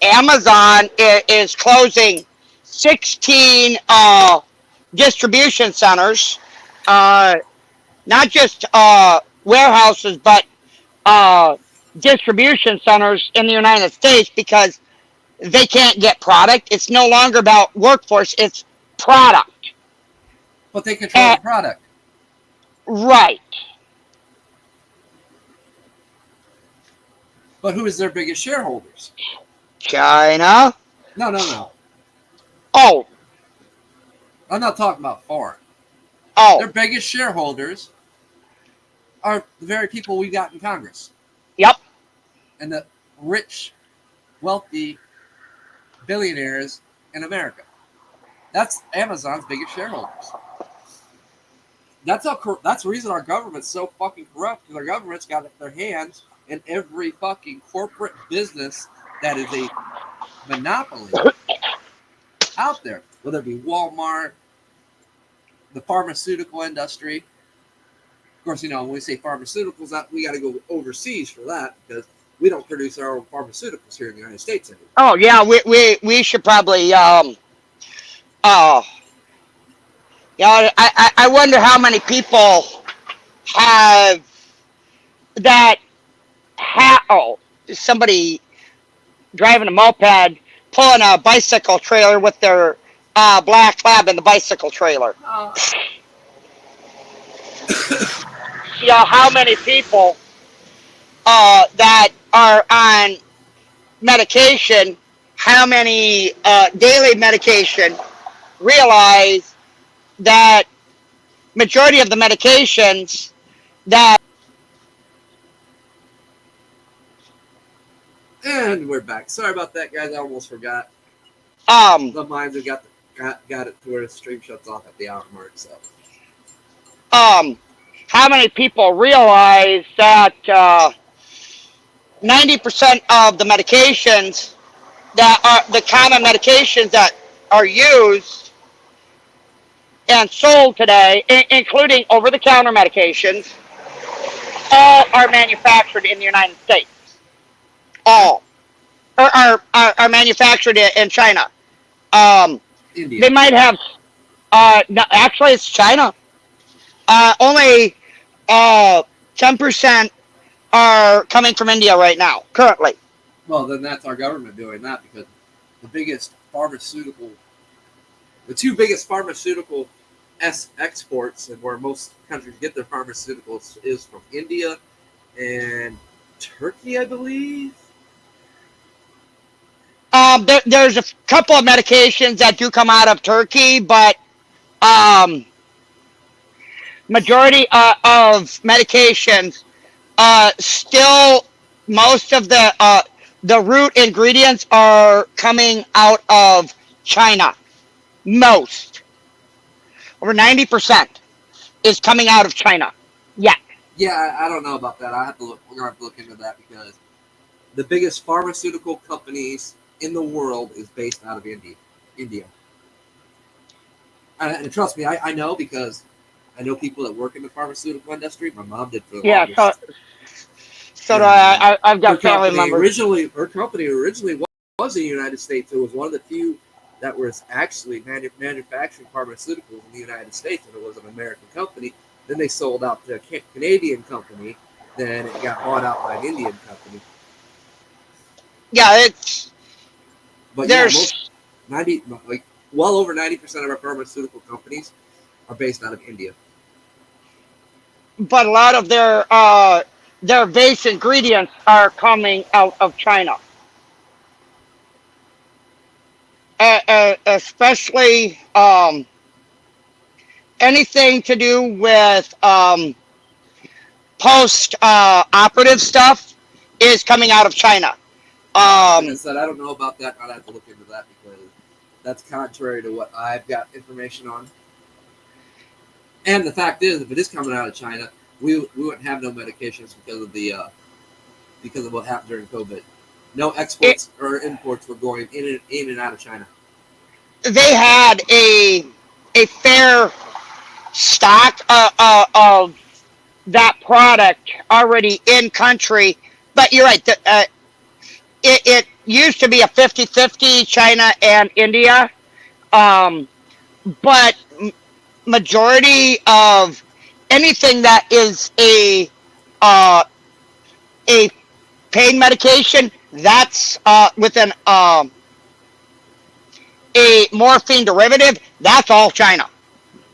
Amazon is closing 16 distribution centers, uh, not just warehouses, but uh, distribution centers in the United States because they can't get product. It's no longer about workforce, it's product. But they control Uh, the product. right. But who is their biggest shareholders? China. No, no, no. Oh, I'm not talking about foreign. oh, Their biggest shareholders are the very people we got in Congress yep. and the rich, wealthy billionaires in America. That's Amazon's biggest shareholders. That's the reason our government's so fucking corrupt because our government's got their hands in every fucking corporate business that is a monopoly out there, whether it be Walmart, the pharmaceutical industry. Of course, when we say pharmaceuticals, we got to go overseas for that because we don't produce our own pharmaceuticals here in the United States anymore. Oh, yeah. We should probably uh, You know, I wonder how many people have that. Oh, somebody driving a moped, pulling a bicycle trailer with their black lab in the bicycle trailer. Uh, You know, how many people that are on medication, how many daily medication realize that majority of the medications that and we're back. Sorry about that, guys. I almost forgot. um The minds have got it to where the stream shuts off at the hour mark. So um how many people realize that 90% of the medications that are the common medications that are used and sold today, including over-the-counter medications, all are manufactured in the United States. All are manufactured in China. Um, India. they might have. No, actually, it's China. Only 10% are coming from India right now, currently. Well, then that's our government doing that because the biggest pharmaceutical, the two biggest pharmaceutical exports and where most countries get their pharmaceuticals is from India and Turkey, I believe. There's a couple of medications that do come out of Turkey, but um, majority of medications still most of the root ingredients are coming out of China. Most over 90% is coming out of China. Yeah. Yeah, I don't know about that. I have to look. We're gonna have to look into that because the biggest pharmaceutical companies in the world is based out of India. India, and trust me, I know because I know people that work in the pharmaceutical industry. My mom did for the Yeah. So longest, so do and I've got family members. her company originally was in the United States. It was one of the few that was actually manufacturing pharmaceuticals in the United States, and it was an American company. Then they sold out to a Canadian company. Then it got bought out by an Indian company. Yeah, it's But yeah, most there's 90 like well over 90% of our pharmaceutical companies are based out of India. but a lot of their base ingredients are coming out of China, especially anything to do with post operative stuff is coming out of China. Like I Um, said, I don't know about that. I'd have to look into that because that's contrary to what I've got information on. And the fact is, if it is coming out of China, we wouldn't have no medications because of the because of what happened during COVID. No it, exports or imports were going in and out of China. they had a fair stock of that product already in country, but you're right. It used to be a 50-50 China and India, um, but majority of anything that is uh, a pain medication that's with a morphine derivative, that's all China.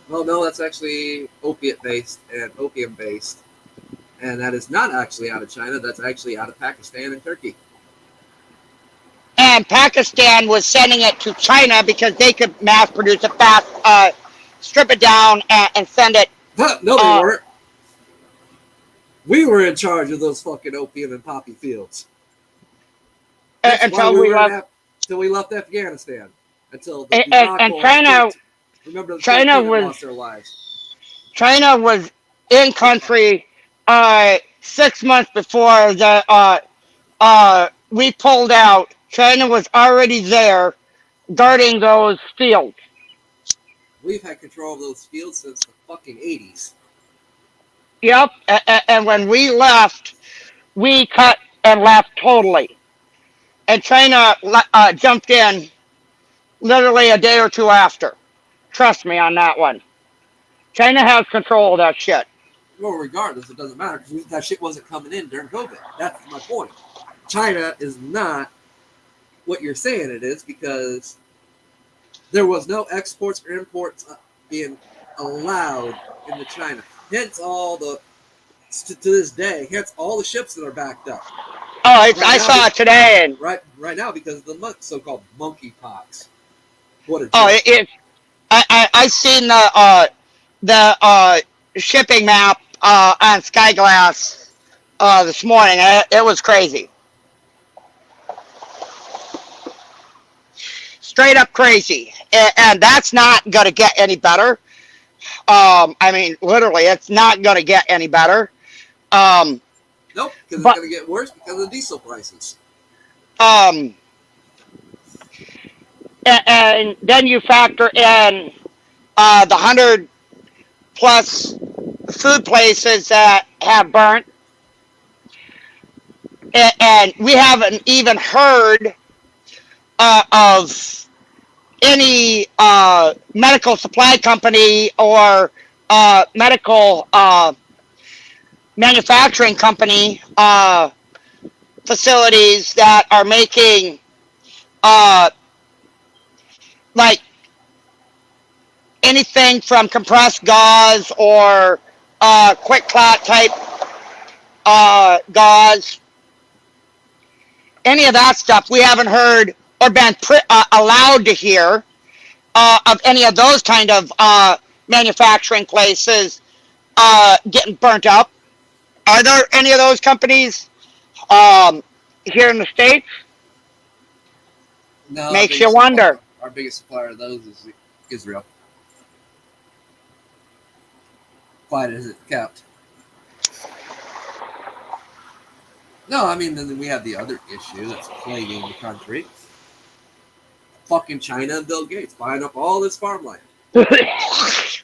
Well, no, that's actually opiate based and opium based, and that is not actually out of China. That's actually out of Pakistan and Turkey. And Pakistan was sending it to China because they could mass produce it fast, strip it down, and send it. No, they Uh, weren't. We were in charge of those fucking opium and poppy fields. That's why until we we were in left. until we left Afghanistan. Until the And debacle at China, 13. Remember the China 13 that was lost their lives. China was in country 6 months before we pulled out. China was already there guarding those fields. We've had control of those fields since the fucking 80s. Yep. And when we left, we cut and left totally. And China jumped in literally a day or two after. Trust me on that one. China has control of that shit. Well, regardless, it doesn't matter because that shit wasn't coming in during COVID. That's my point. China is not what you're saying it is because there was no exports or imports being allowed into China. Hence all the to this day, hence all the ships that are backed up Oh, right I now. saw it today, and Right now because of the so-called monkeypox. What a joke! oh, I seen the shipping map on Skyglass this morning. It was crazy, straight up crazy, and that's not gonna get any better. I mean, literally, it's not gonna get any better. Um, Nope, because it's but going to get worse because of diesel prices. um, and then you factor in the 100+ food places that have burnt, and we haven't even heard of any medical supply company or medical manufacturing company facilities that are making uh, like anything from compressed gauze or quick clot type gauze, any of that stuff. We haven't heard or been allowed to hear of any of those kind of manufacturing places getting burnt up. Are there any of those companies here in the States? No, Makes you wonder. our biggest supplier of those is Israel. Quiet as it kept. No, I mean, then we have the other issue that's plaguing the country. Fucking China and Bill Gates buying up all this farmland. I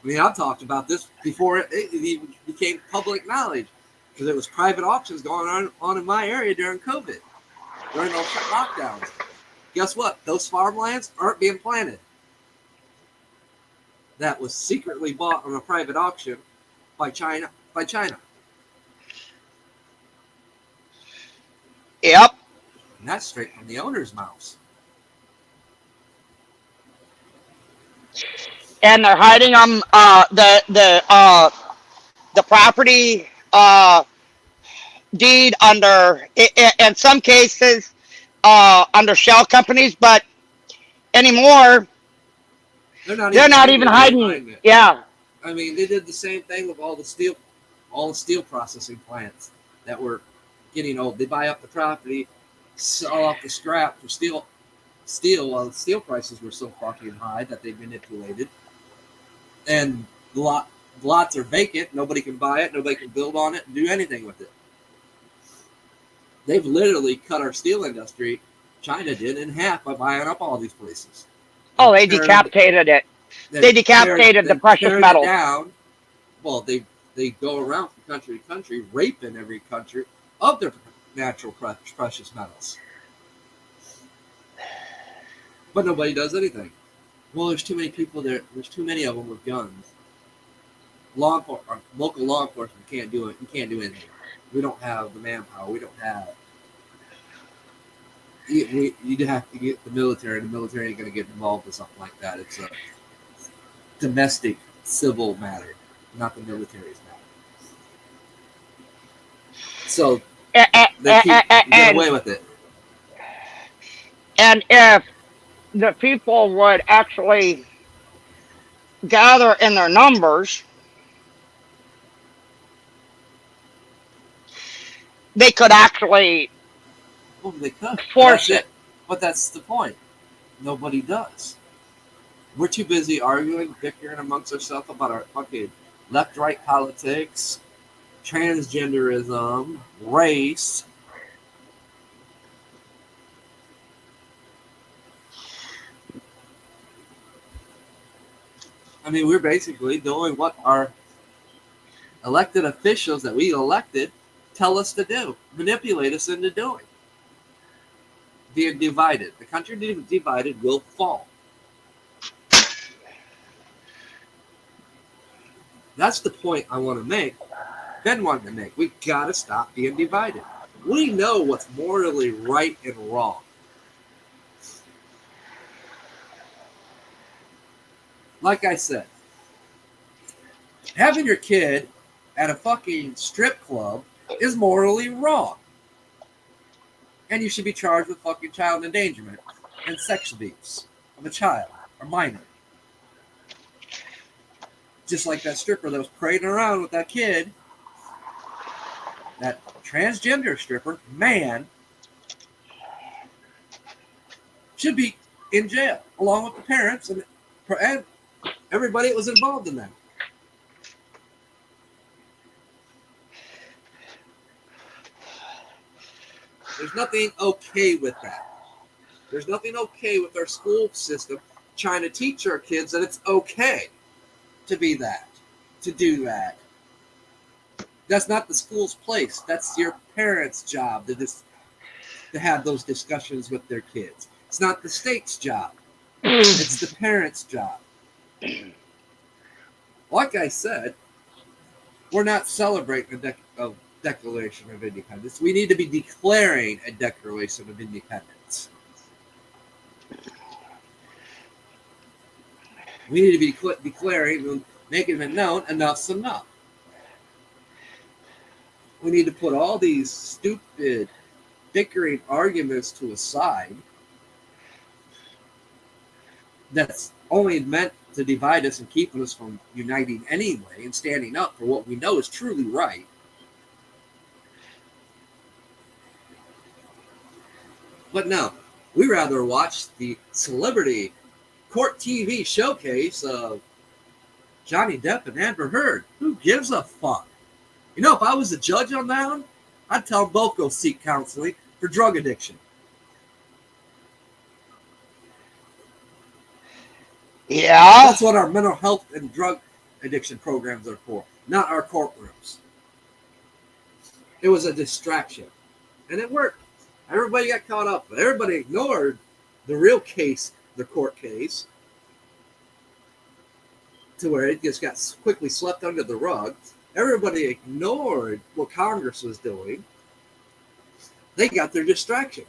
mean, I've talked about this before it even became public knowledge because there was private auctions going on in my area during COVID, during those lockdowns. Guess what? Those farmlands aren't being planted. That was secretly bought on a private auction by China. Yep. And that's straight from the owner's mouth. And they're hiding them the property deed under in some cases under shell companies, but anymore They're not even hiding. it. Yeah. I mean, they did the same thing with all the steel processing plants that were getting old. They buy up the property, sell off the scrap for steel while the steel prices were so fucking high that they manipulated. And lots are vacant. Nobody can buy it. Nobody can build on it and do anything with it. They've literally cut our steel industry, China did, in half by buying up all these places. Oh, they decapitated it. They decapitated the precious metals. Down. Well, they go around from country to country, raping every country of their natural precious metals. But nobody does anything. Well, there's too many people there. There's too many of them with guns. Local law enforcement can't do it. You can't do anything. We don't have the manpower. We don't have. You'd have to get the military. The military ain't going to get involved with something like that. It's a domestic, civil matter, not the military's matter. So they get away with it. And if the people would actually gather in their numbers, they could actually Well, they could force it. But that's the point. Nobody does. We're too busy arguing, bickering amongst ourselves about our fucking left-right politics, transgenderism, race. I mean, we're basically doing what our elected officials that we elected tell us to do, manipulate us into doing. Being divided. The country divided will fall. That's the point I want to make. Ben wanted to make. We gotta stop being divided. We know what's morally right and wrong. Like I said, having your kid at a fucking strip club is morally wrong. And you should be charged with fucking child endangerment and sex abuse of a child or minor. Just like that stripper that was parading around with that kid, that transgender stripper, man, should be in jail along with the parents and everybody that was involved in that. There's nothing okay with that. There's nothing okay with our school system trying to teach our kids that it's okay to be that, to do that. That's not the school's place. That's your parents' job to have those discussions with their kids. It's not the state's job. It's the parents' job. Like I said, we're not celebrating a Declaration of Independence. We need to be declaring a Declaration of Independence. We need to be declaring, making it known, enough's enough. We need to put all these stupid, bickering arguments to a side. That's only meant to divide us and keep us from uniting anyway and standing up for what we know is truly right. But no, we rather watch the celebrity court TV showcase of Johnny Depp and Amber Heard. Who gives a fuck? You know, if I was a judge on that one, I'd tell them both go seek counseling for drug addiction. Yeah. That's what our mental health and drug addiction programs are for, not our courtrooms. It was a distraction, and it worked. Everybody got caught up, but everybody ignored the real case, the court case, to where it just got quickly swept under the rug. Everybody ignored what Congress was doing. They got their distraction,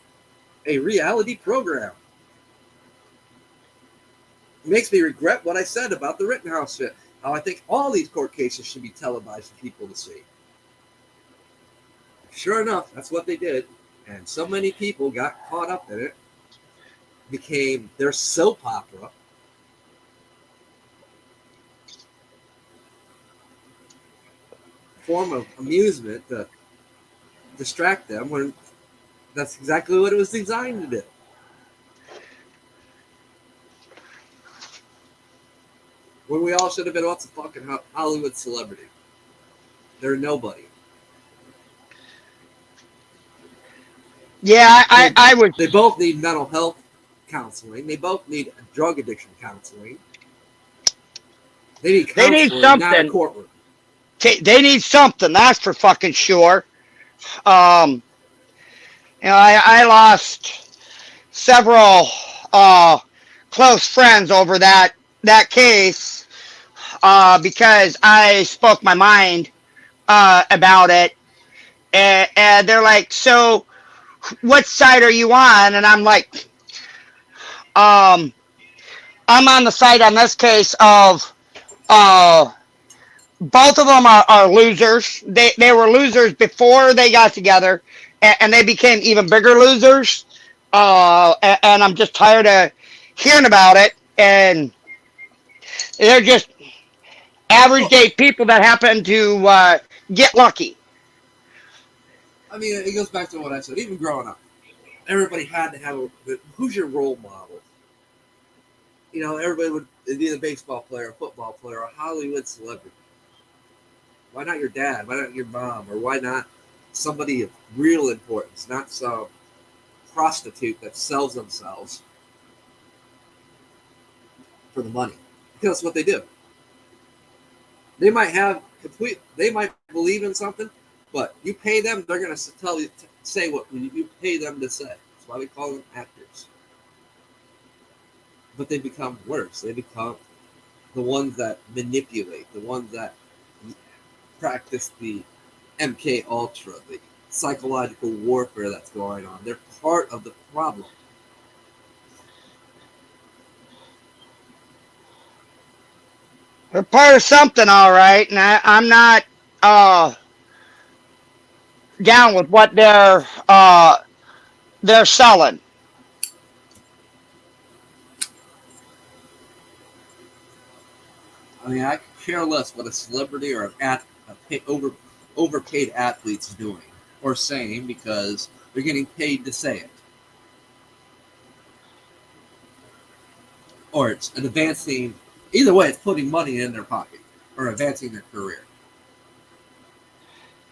a reality program. It makes me regret what I said about the Rittenhouse shit. How I think all these court cases should be televised for people to see. Sure enough, that's what they did. And so many people got caught up in it, became their soap opera. Form of amusement to distract them when that's exactly what it was designed to do. When we all should have been what's a fucking Hollywood celebrity. They're nobody. Yeah, I would. They both need mental health counseling. They both need drug addiction counseling. They need counseling, They need something. not a courtroom. They need something. That's for fucking sure. You know, I lost several close friends over that case because I spoke my mind about it, and they're like, "So, what side are you on?" And I'm like, I'm on the side on this case of both of them are losers. They were losers before they got together, and they became even bigger losers. And I'm just tired of hearing about it. And they're just average day people that happen to get lucky. I mean, it goes back to what I said. Even growing up, everybody had to have who's your role model? You know, everybody would be a baseball player, a football player, a Hollywood celebrity. Why not your dad? Why not your mom? Or why not somebody of real importance, not some prostitute that sells themselves for the money? Because that's what they do. They might they might believe in something, but you pay them, they're going to tell you, say what you pay them to say. That's why they call them actors. But they become worse. They become the ones that manipulate, the ones that practice the MK Ultra, the psychological warfare that's going on. They're part of the problem. They're part of something, all right, and I'm not uh, down with what they're selling. I mean, I could care less what a celebrity or overpaid athlete's doing or saying because they're getting paid to say it. Or it's an advancing, either way, it's putting money in their pocket or advancing their career.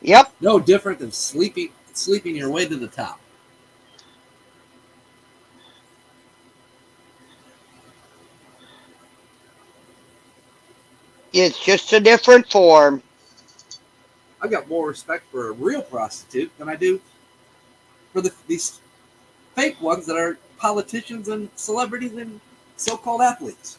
Yep, No different than sleeping your way to the top. it's just a different form. I've got more respect for a real prostitute than I do for these fake ones that are politicians and celebrities and so-called athletes.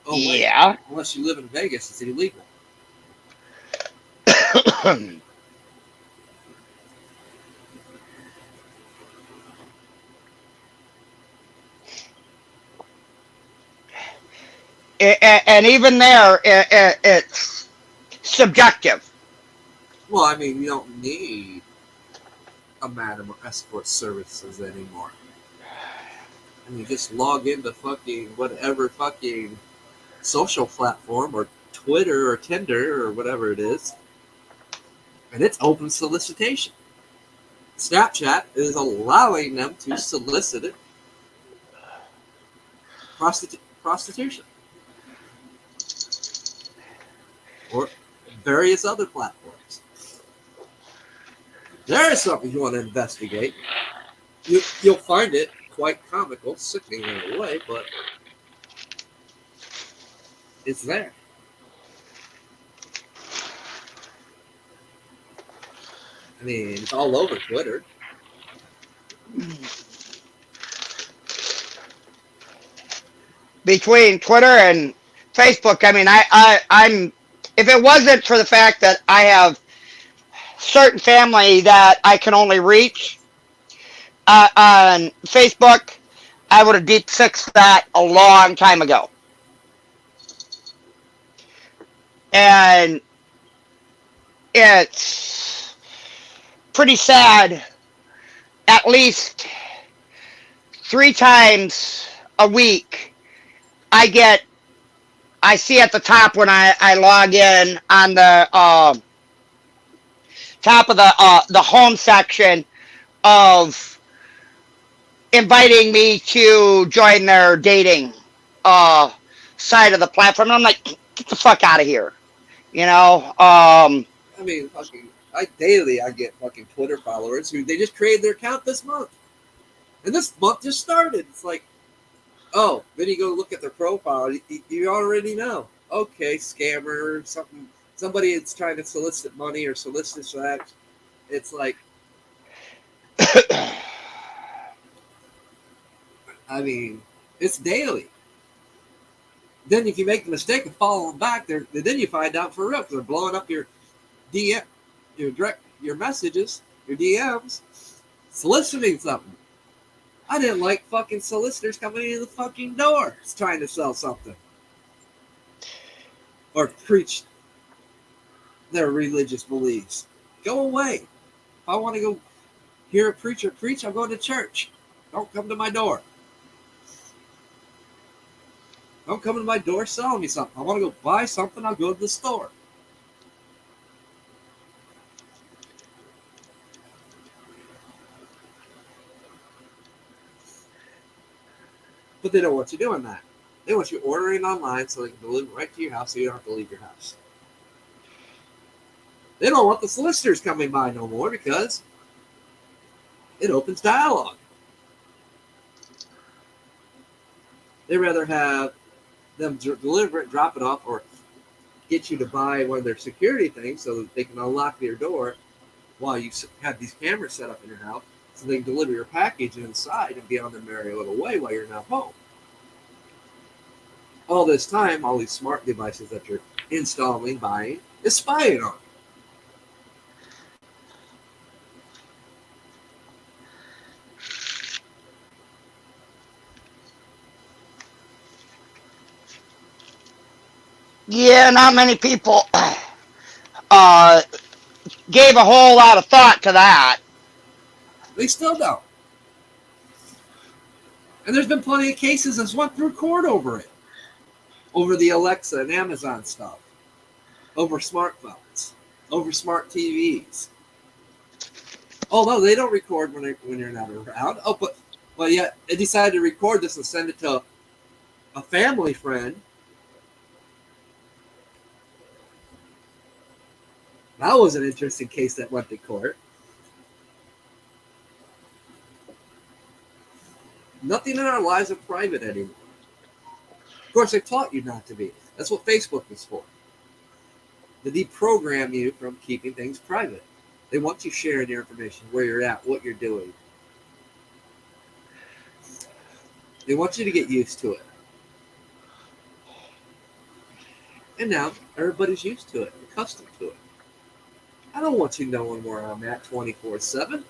Oh wait, Yeah. unless you live in Vegas, it's illegal. And even there, it's subjective. Well, I mean, you don't need a madam escort services anymore. And you just log into fucking whatever fucking social platform or Twitter or Tinder or whatever it is, and it's open solicitation. Snapchat is allowing them to solicit it prostitution or various other platforms. There is something you want to investigate. You'll find it quite comical, sickening in a way, but it's there. I mean, it's all over Twitter. Between Twitter and Facebook, I mean, I'm if it wasn't for the fact that I have certain family that I can only reach on Facebook, I would have deep sixed that a long time ago. And it's pretty sad. At least 3 times a week, I get I see at the top when I log in on the top of the home section of inviting me to join their dating uh, side of the platform. And I'm like, get the fuck out of here, you know. I mean, fucking, I get fucking Twitter followers who they just created their account this month, and this month just started. It's like, oh, then you go look at their profile. You already know. Okay, scammer, somebody that's trying to solicit money or solicit sex. It's like, I mean, it's daily. Then if you make the mistake of following back, then you find out for real because they're blowing up your DM, your messages, your DMs, soliciting something. I didn't like fucking solicitors coming in the fucking door trying to sell something or preach their religious beliefs. Go away. If I want to go hear a preacher preach, I'll go to church. Don't come to my door. Don't come to my door selling me something. I want to go buy something, I'll go to the store. But they don't want you doing that. They want you ordering online so they can deliver it right to your house so you don't have to leave your house. They don't want the solicitors coming by no more because it opens dialogue. They rather have them deliver it, drop it off, or get you to buy one of their security things so that they can unlock your door while you have these cameras set up in your house so they can deliver your package inside and be on their merry little way while you're not home. All this time, all these smart devices that you're installing, buying, is spying on. Yeah, not many people uh, gave a whole lot of thought to that. They still don't. And there's been plenty of cases that's went through court over it. Over the Alexa and Amazon stuff. Over smartphones. Over smart TVs. Oh, no, they don't record when you're not around. Oh, but yet they decided to record this and send it to a family friend. That was an interesting case that went to court. Nothing in our lives are private anymore. Of course, they taught you not to be. That's what Facebook is for. To deprogram you from keeping things private. They want you sharing your information, where you're at, what you're doing. They want you to get used to it. And now, everybody's used to it, accustomed to it. I don't want you knowing where I'm at 24/7.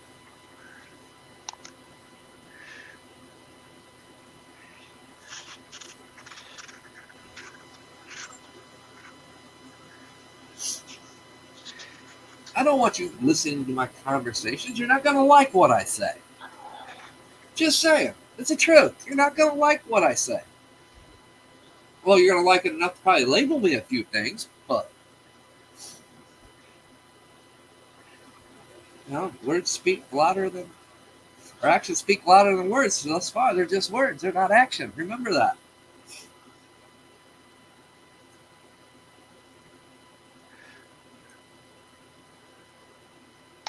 I don't want you listening to my conversations. You're not going to like what I say. Just saying. It's the truth. You're not going to like what I say. Well, you're going to like it enough to probably label me a few things, but words speak louder than, or actions speak louder than words. So thus far, they're just words. They're not action. Remember that.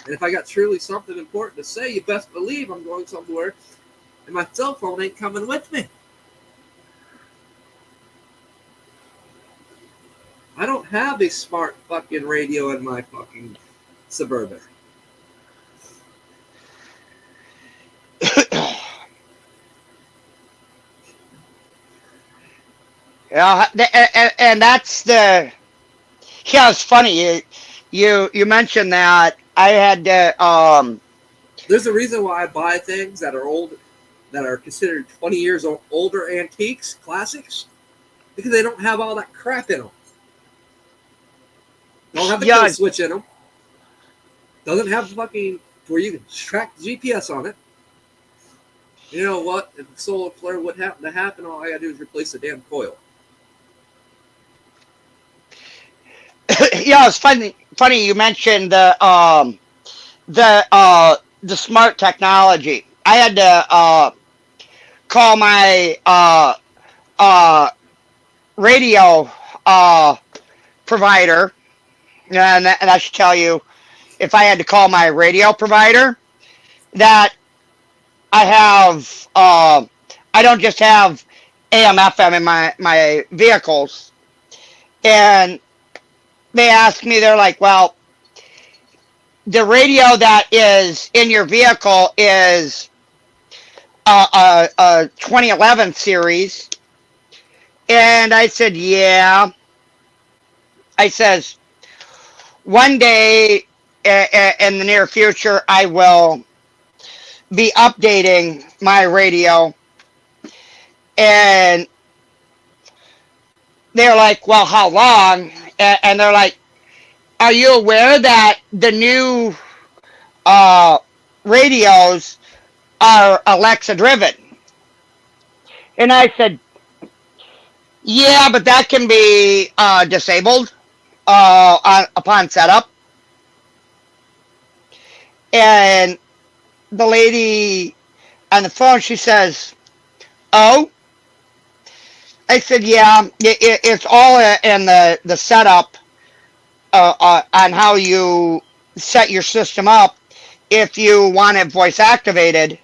And if I got truly something important to say, you best believe I'm going somewhere, and my cell phone ain't coming with me. I don't have a smart fucking radio in my fucking Suburban. Yeah, and that's the. Yeah, it's funny. You mentioned that I had to. There's a reason why I buy things that are old, that are considered 20 years older antiques, classics, because they don't have all that crap in them. Don't have the kill Yeah, switch in them. Doesn't have fucking where you can track the GPS on it. You know what? If a solar flare would happen to happen, all I gotta do is replace the damn coil. yeah, it's funny. Funny you mentioned the smart technology. I had to call my uh, radio uh, provider, and I should tell you, if I had to call my radio provider, that I have I don't just have AM FM in my vehicles, and they ask me, they're like, well, the radio that is in your vehicle is a 2011 series. And I said, yeah. I says, one day in the near future, I will be updating my radio. And they're like, well, how long? And they're like, are you aware that the new uh, radios are Alexa driven? And I said, yeah, but that can be disabled upon setup. And the lady on the phone, she says, oh, I said, yeah, it's all in the setup on how you set your system up if you want it voice activated.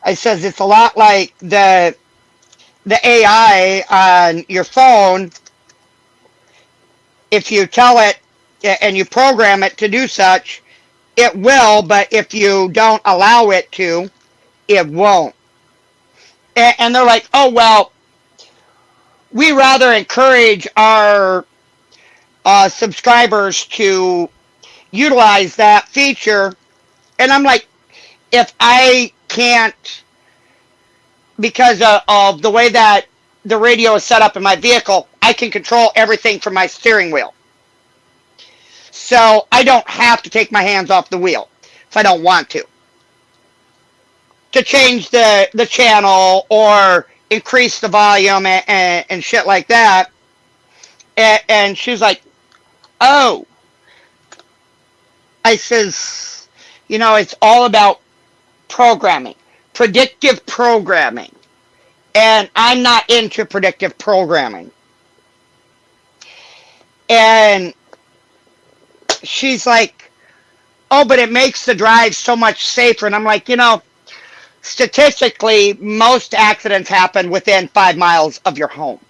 I says, it's a lot like the AI on your phone. If you tell it and you program it to do such, It will, but if you don't allow it to, it won't. And they're like, oh, well, we rather encourage our subscribers to utilize that feature. And I'm like, if I can't, because of the way that the radio is set up in my vehicle, I can control everything from my steering wheel. So I don't have to take my hands off the wheel if I don't want to change the channel or increase the volume and shit like that. And she's like, oh, I says, it's all about programming, predictive programming. And I'm not into predictive programming. And she's like, oh, but it makes the drive so much safer. And I'm like, statistically, most accidents happen within 5 miles of your home.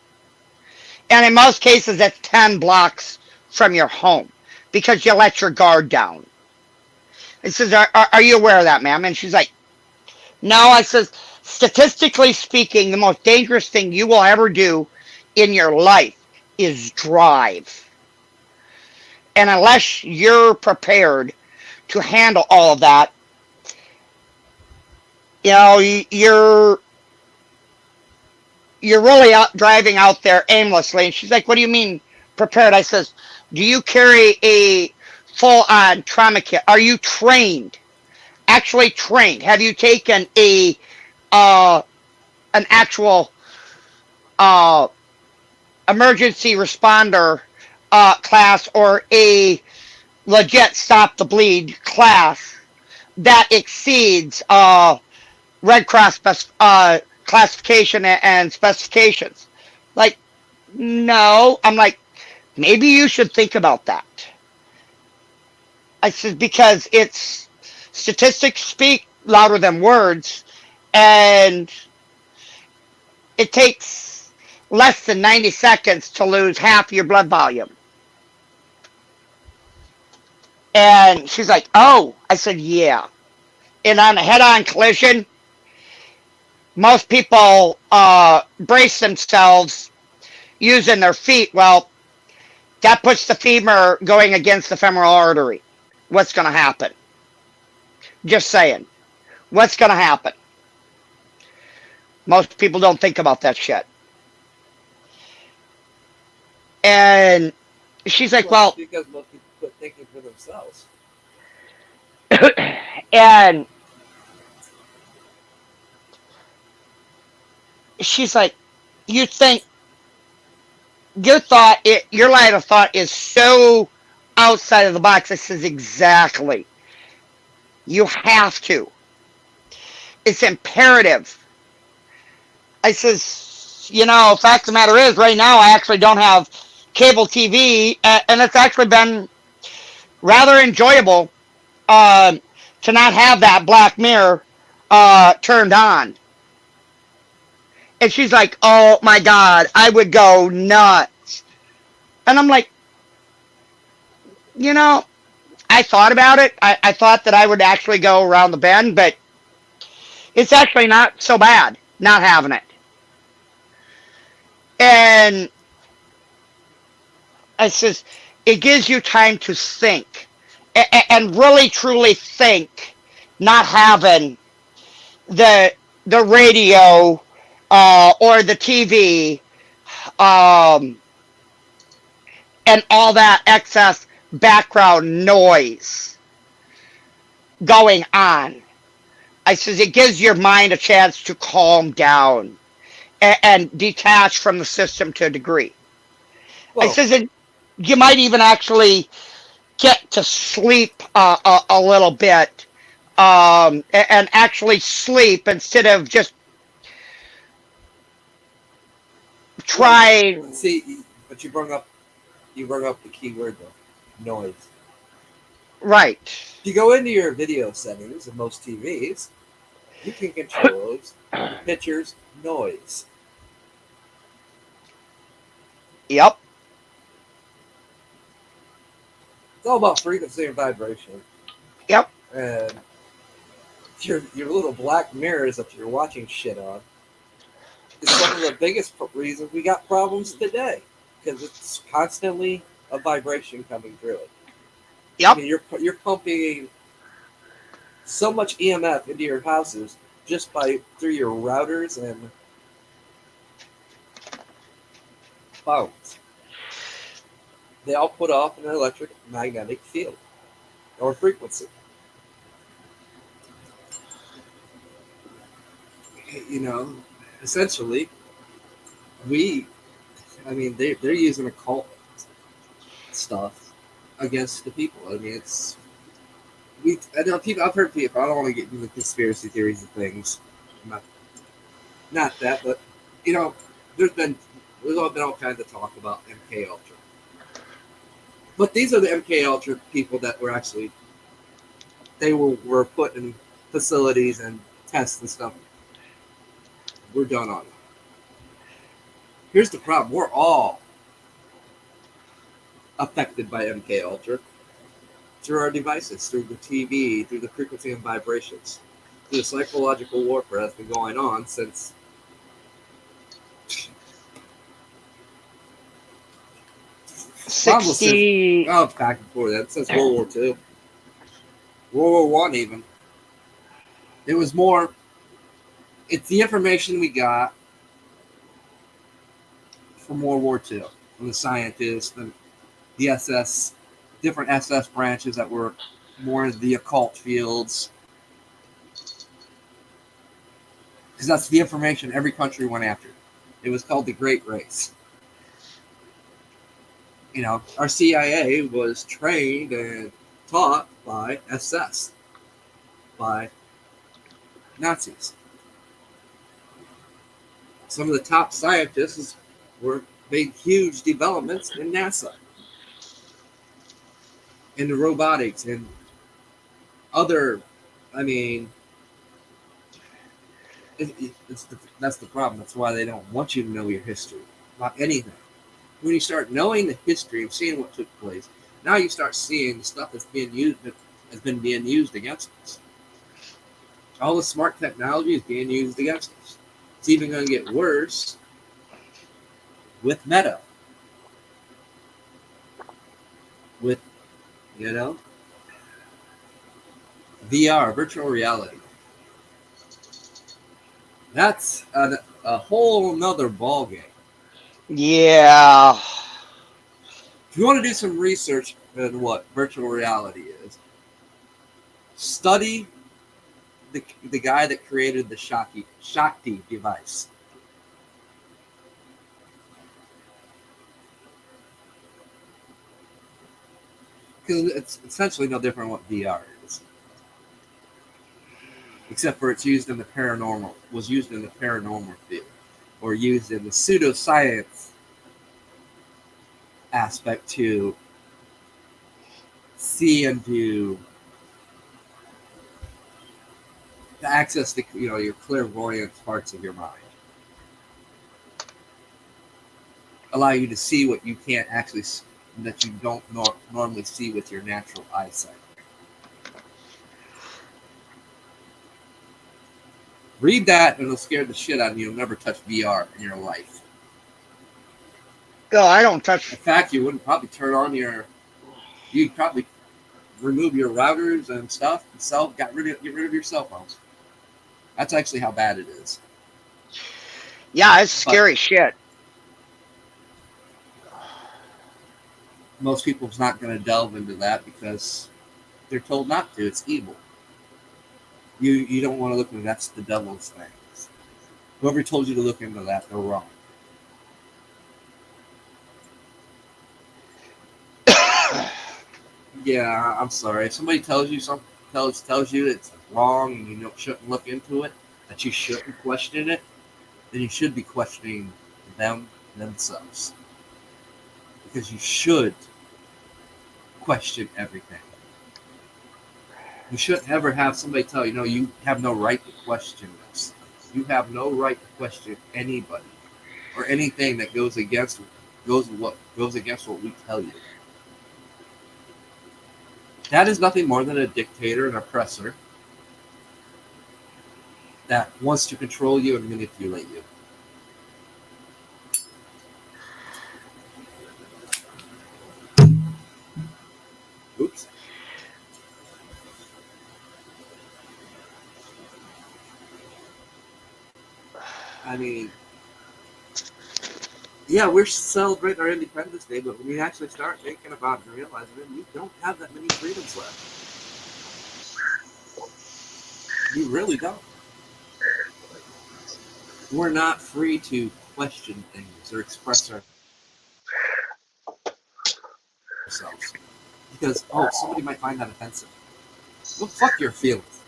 And in most cases, that's 10 blocks from your home because you let your guard down. It says, are you aware of that, ma'am? And she's like, no. I says, statistically speaking, the most dangerous thing you will ever do in your life is drive. And unless you're prepared to handle all of that, you're really out driving out there aimlessly. And she's like, what do you mean prepared? I says, do you carry a full on trauma kit? Are you trained? Actually trained? Have you taken uh, an actual uh, emergency responder class or a legit stop the bleed class that exceeds Red Cross classification and specifications? Like, no. I'm like, maybe you should think about that. I said, because it's statistics speak louder than words, and it takes less than 90 seconds to lose half your blood volume. And she's like, oh. I said, yeah. And on a head-on collision, most people brace themselves using their feet. Well, that puts the femur going against the femoral artery. What's going to happen? Just saying. What's going to happen? Most people don't think about that shit. And she's like, Well, well, because most people quit thinking for themselves. and she's like, you think your line of thought is so outside of the box. I says, exactly. You have to. It's imperative. I says, fact of the matter is, right now I actually don't have cable TV, and it's actually been rather enjoyable to not have that Black Mirror turned on. And she's like, oh my God, I would go nuts. And I'm like, you know, I thought about it. I thought that I would actually go around the bend, but it's actually not so bad not having it. And I says, it gives you time to think and really truly think, not having the radio or the TV um, and all that excess background noise going on. I says, it gives your mind a chance to calm down and detach from the system to a degree. I Well, says, and you might even actually get to sleep a little bit and actually sleep instead of just well, trying. see, but you brought up the key word though, noise. Right. If you go into your video settings of most TVs, you can control the picture's noise. Yep. It's all about frequency and vibration. Yep. And your little black mirrors that you're watching shit on is some of the biggest reasons we got problems today, because it's constantly a vibration coming through it. I Yep. mean, you're pumping so much EMF into your houses just by through your routers and phones. They all put off an electromagnetic field or frequency. You know, essentially, we, I mean, they're using occult stuff against the people. I mean, I know people, I've heard people, I don't want to get into conspiracy theories and things. Not, not that, but, you know, there's been, there's all been all kinds of talk about MK Ultra. But these are the MK Ultra people that were actually, were put in facilities and tests and stuff. We're done on it. Here's the problem: we're all affected by MK Ultra through our devices, through the TV, through the frequency and vibrations, through the psychological warfare that's been going on since almost since 60. back before that, since World War II, World War One even. It was more. It's the information we got from World War II, from the scientists, the SS, different SS branches that were more the occult fields, because that's the information every country went after. It was called the Great Race. You know, our CIA was trained and taught by SS, by Nazis. Some of the top scientists were made huge developments in NASA, in the robotics, and other. I mean, that's the problem. That's why they don't want you to know your history about anything. When you start knowing the history and seeing what took place, now you start seeing the stuff that's being used, that has been being used against us. All the smart technology is being used against us. It's even going to get worse with Meta, with, you know, VR, virtual reality. That's a whole nother ball game. Yeah. If you want to do some research on what virtual reality is, study the guy that created the Shakti device. Because it's essentially no different than what VR is, except for it's used in the paranormal, was used in the paranormal field, or used in the pseudoscience aspect to see and to access the, you know, your clairvoyant parts of your mind, allow you to see what you can't actually, that you don't normally see with your natural eyesight. Read that and it'll scare the shit out of you. You'll never touch VR in your life. Oh, I don't In touch. fact, you wouldn't probably turn on you'd probably remove your routers and stuff and get rid of your cell phones. That's actually how bad it is. Yeah, it's But scary shit. most people's not going to delve into that because they're told not to. It's evil. You don't want to look into that. That's the devil's things. Whoever told you to look into that, they're wrong. Yeah, I'm sorry. If somebody tells you something, tells you it's wrong and you shouldn't look into it, that you shouldn't question it, then you should be questioning themselves, because you should question everything. You shouldn't ever have somebody tell you, no, you have no right to question this. You have no right to question anybody or anything that goes against what we tell you. That is nothing more than a dictator, an oppressor that wants to control you and manipulate you. Oops. I mean, yeah, we're celebrating our Independence Day, but when we actually start thinking about it and realizing it, we don't have that many freedoms left. We really don't. We're not free to question things or express ourselves. Because, oh, somebody might find that offensive. Well, fuck your feelings.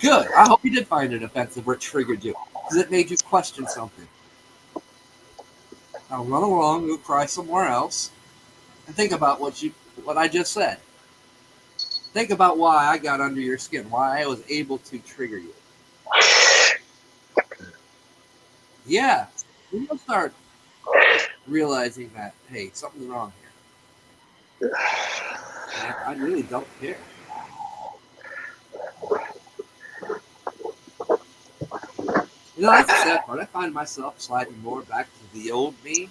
Good. I hope you did find it offensive or it triggered you. Because it made you question something. Now run along, go cry somewhere else, and think about what I just said. Think about why I got under your skin, why I was able to trigger you. Yeah, you'll start realizing that, hey, something's wrong here. And I really don't care. You know, that's the sad part. I find myself sliding more back to the old me.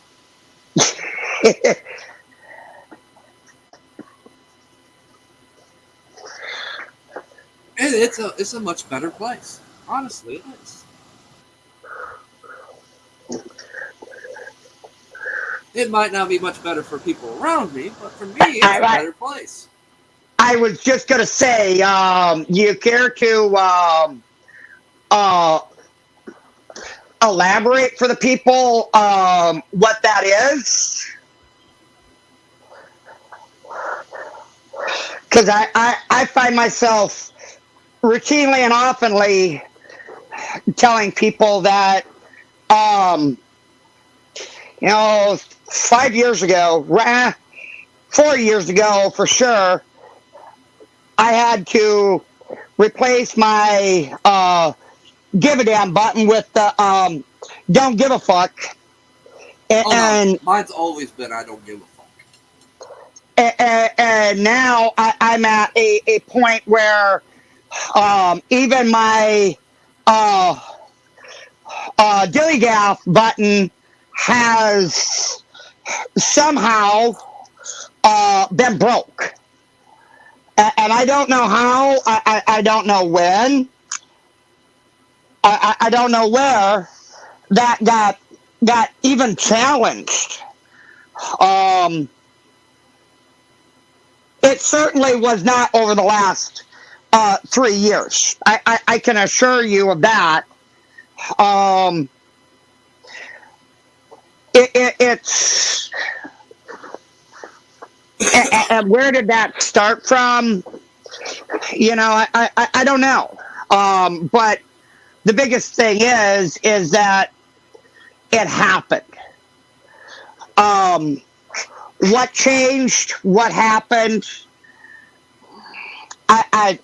And it's a much better place. Honestly, it is. It might not be much better for people around me, but for me, it's a I, better place. I was just gonna say, you care to uh, elaborate for the people what that is? Because I find myself routinely and oftenly telling people that, um, 5 years ago, 4 years ago for sure, I had to replace my give a damn button with the don't give a fuck. Oh no, And mine's always been I don't give a fuck. and now I'm at a point where even my uh, dilly gaff button has somehow been broke. And I don't know how, I don't know when, I don't know where that got even challenged. Um, it certainly was not over the last 3 years. I can assure you of that. Um, it's and where did that start from? I don't know. But the biggest thing is that it happened. Um, what changed? What happened? I, I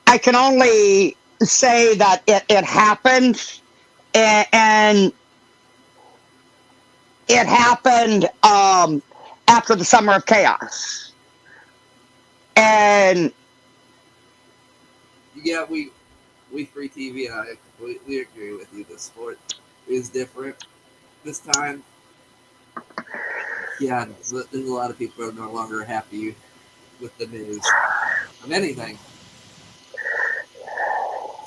I can only say that it happened, and it happened after the summer of chaos. And Yeah, we free TV, and I completely agree with you. The sport is different this time. Yeah, there's a lot of people who are no longer happy with the news of anything.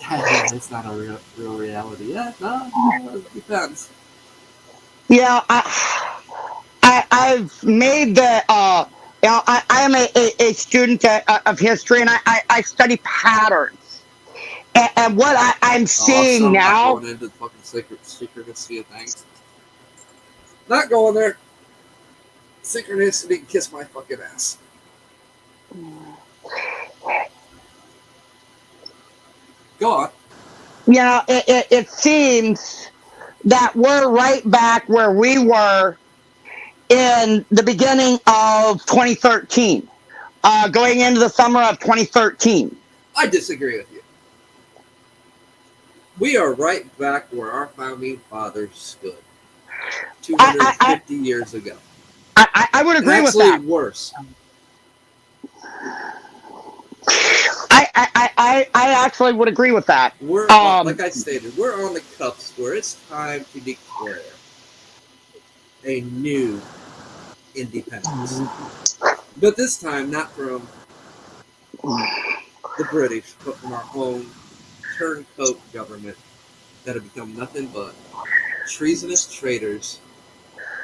Yeah, it's not a real reality. Yeah, no, it depends. yeah, I've made the I am a student of history, and I study patterns. And what I'm Oh, so seeing I'm not now, going into the fucking secrecy of things. Not going there. Synchronicity can kiss my fucking ass. Go on. it seems that we're right back where we were in the beginning of 2013, going into the summer of 2013. I disagree with you. We are right back where our founding fathers stood I, 250 years ago. I would And agree with actually that. worse. I actually would agree with that. We're on, like Um, I stated, we're on the cusp where it's time to declare a new independence. But this time, not from the British, but from our own turncoat government that have become nothing but treasonous traitors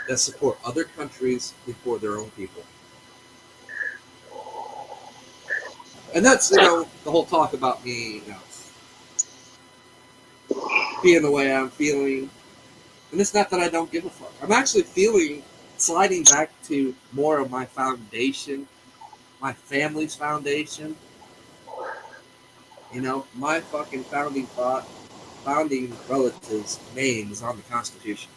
that support other countries before their own people. And that's, the whole talk about me, being the way I'm feeling. And it's not that I don't give a fuck. I'm actually feeling sliding back to more of my foundation, my family's foundation. My fucking founding relatives' name is on the Constitution.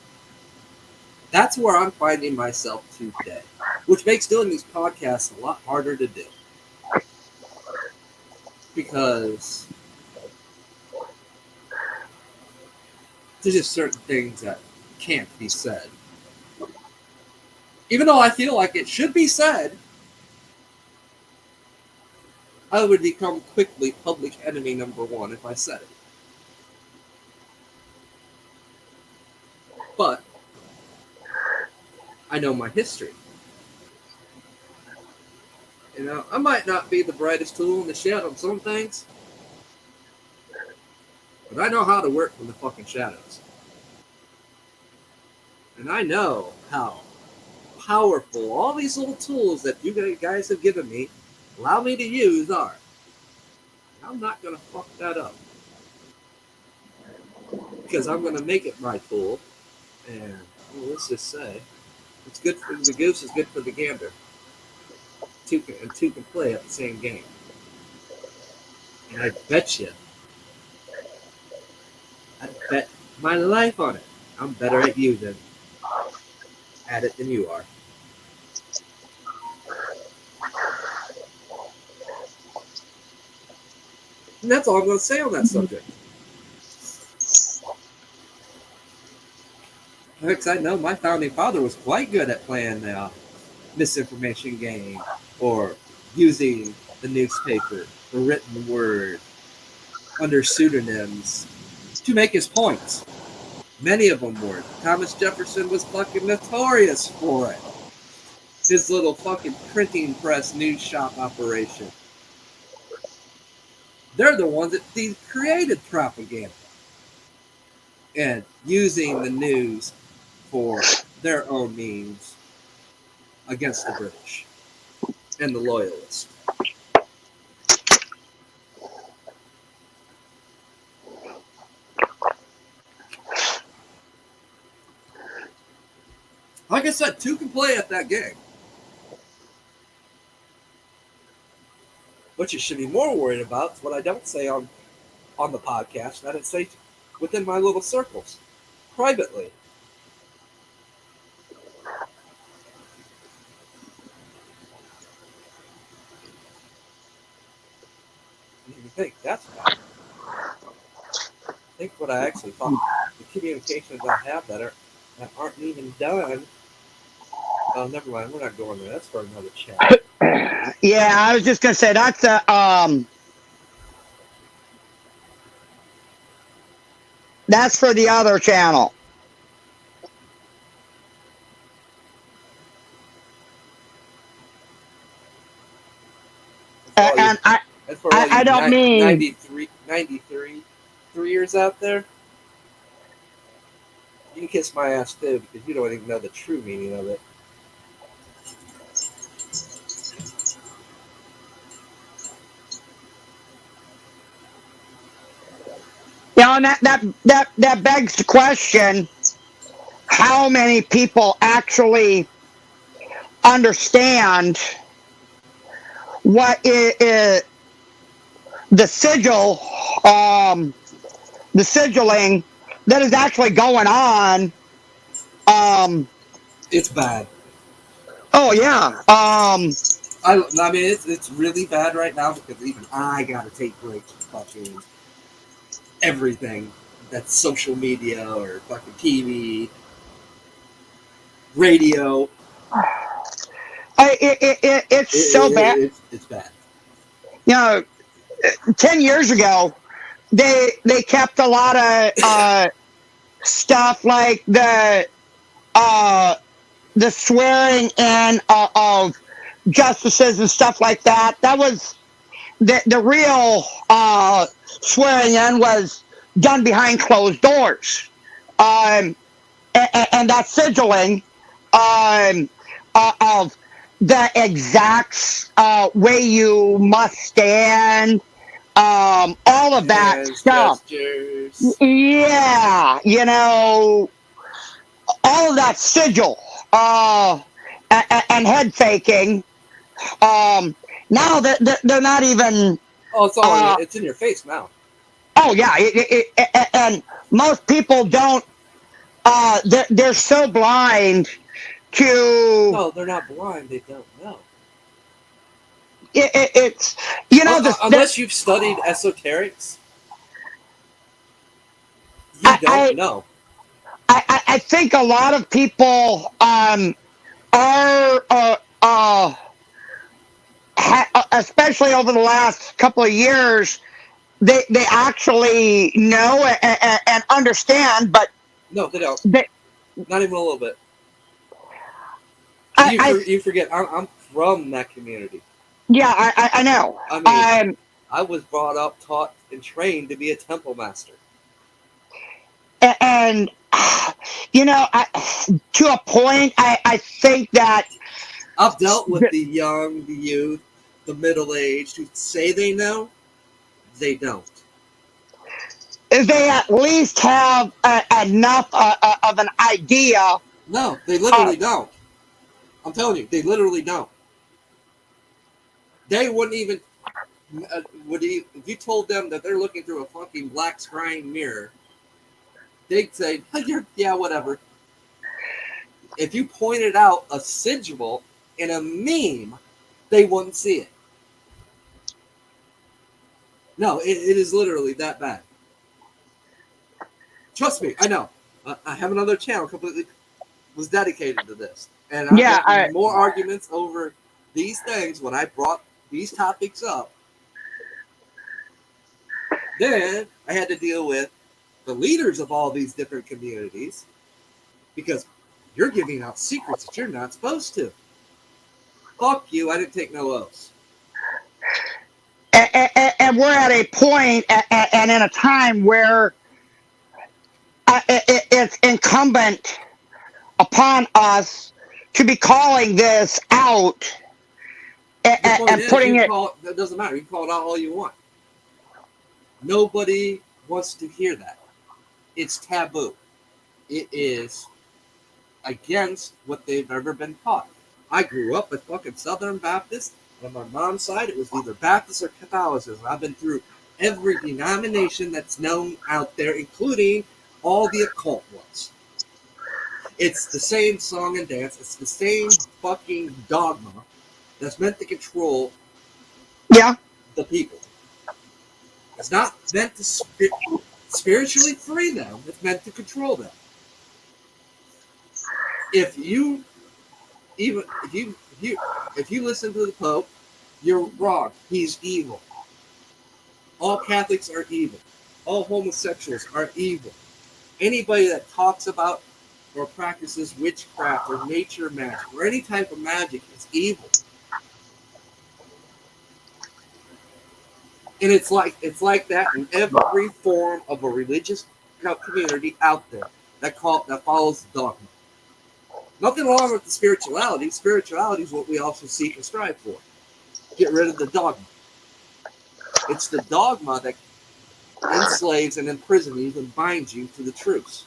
That's where I'm finding myself today, which makes doing these podcasts a lot harder to do because there's just certain things that can't be said. Even though I feel like it should be said, I would become quickly public enemy number one if I said it. But I know my history. I might not be the brightest tool in the shed on some things, but I know how to work from the fucking shadows. And I know how powerful all these little tools that you guys have given me, allow me to use, are. And I'm not going to fuck that up. Because I'm going to make it my tool. And let's just say, it's good for the goose is good for the gander. Two can play at the same game. And I bet my life on it. I'm better at it than you are. And that's all I'm going to say on that subject. Because I know my founding father was quite good at playing the misinformation game or using the newspaper, the written word, under pseudonyms to make his points. Many of them were. Thomas Jefferson was fucking notorious for it. His little fucking printing press news shop operation. They're the ones that created propaganda and using the news for their own means against the British and the loyalists. Like I said, two can play at that game. What you should be more worried about is what I don't say on the podcast, that I say within my little circles, privately. You can think that's bad. Think what I actually thought. The communications I have that aren't even done. Oh, never mind. We're not going there. That's for another chat. yeah, I was just gonna say that's for the other channel. And That's for all you I don't mean 93 years out there. You can kiss my ass too because you don't even know the true meaning of it. and that begs the question: how many people actually understand what is the sigil, the sigilling that is actually going on? It's bad. Oh yeah. I mean, it's really bad right now because even I gotta take breaks from fucking everything that's social media or fucking TV, radio. It's so bad. It's bad. You know, 10 years ago, they kept a lot of stuff like uh, the swearing in of justices and stuff like that. That was the real swearing in was done behind closed doors. Um, and that sigilling of the exact way you must stand, all of that Hands, stuff. gestures. Yeah, all of that sigil and head faking. Um, Now they're not even. Oh, it's all Uh, it's in your face now. oh yeah, and most people don't. They're so blind to No, they're not blind. They don't know. it's this Unless you've studied esoterics, you don't I, know. I think a lot of people are especially over the last couple of years they actually know and understand, but No, they don't. they, Not even a little bit. I, I You forget. I'm from that community. yeah I know. I mean, I was brought up, taught, and trained to be a temple master. And to a point, I think that I've dealt with the young, the youth, the middle aged who say they know, they don't. they at least have enough of an idea. No, they Uh, literally don't. I'm telling you, they literally don't. They wouldn't even if you told them that they're looking through a fucking black scrying mirror, they'd say, yeah, whatever. If you pointed out a sigil in a meme, they wouldn't see it. No, it is literally that bad. Trust me, I know. I have another channel completely was dedicated to this, and I've yeah, gotten more arguments over these things when I brought these topics up. Then I had to deal with the leaders of all these different communities because you're giving out secrets that you're not supposed to. Fuck you, I didn't take no oaths. and we're at a point and in a time where it's incumbent upon us to be calling this out The point and is, putting you it. call it, that doesn't matter. You can call it out all you want. Nobody wants to hear that. It's taboo. It is against what they've ever been taught. I grew up a fucking Southern Baptist, and on my mom's side, it was either Baptist or Catholicism. I've been through every denomination that's known out there, including all the occult ones. It's the same song and dance. It's the same fucking dogma that's meant to control Yeah, the people. It's not meant to spiritually free them. It's meant to control them. If you even if you listen to the Pope, you're wrong. He's evil. All Catholics are evil. All homosexuals are evil. Anybody that talks about or practices witchcraft or nature magic or any type of magic is evil. And it's like that in every form of a religious community out there that follows dogma. Nothing wrong with the spirituality. Spirituality is what we also seek and strive for. Get rid of the dogma. It's the dogma that enslaves and imprisons you and binds you to the truths.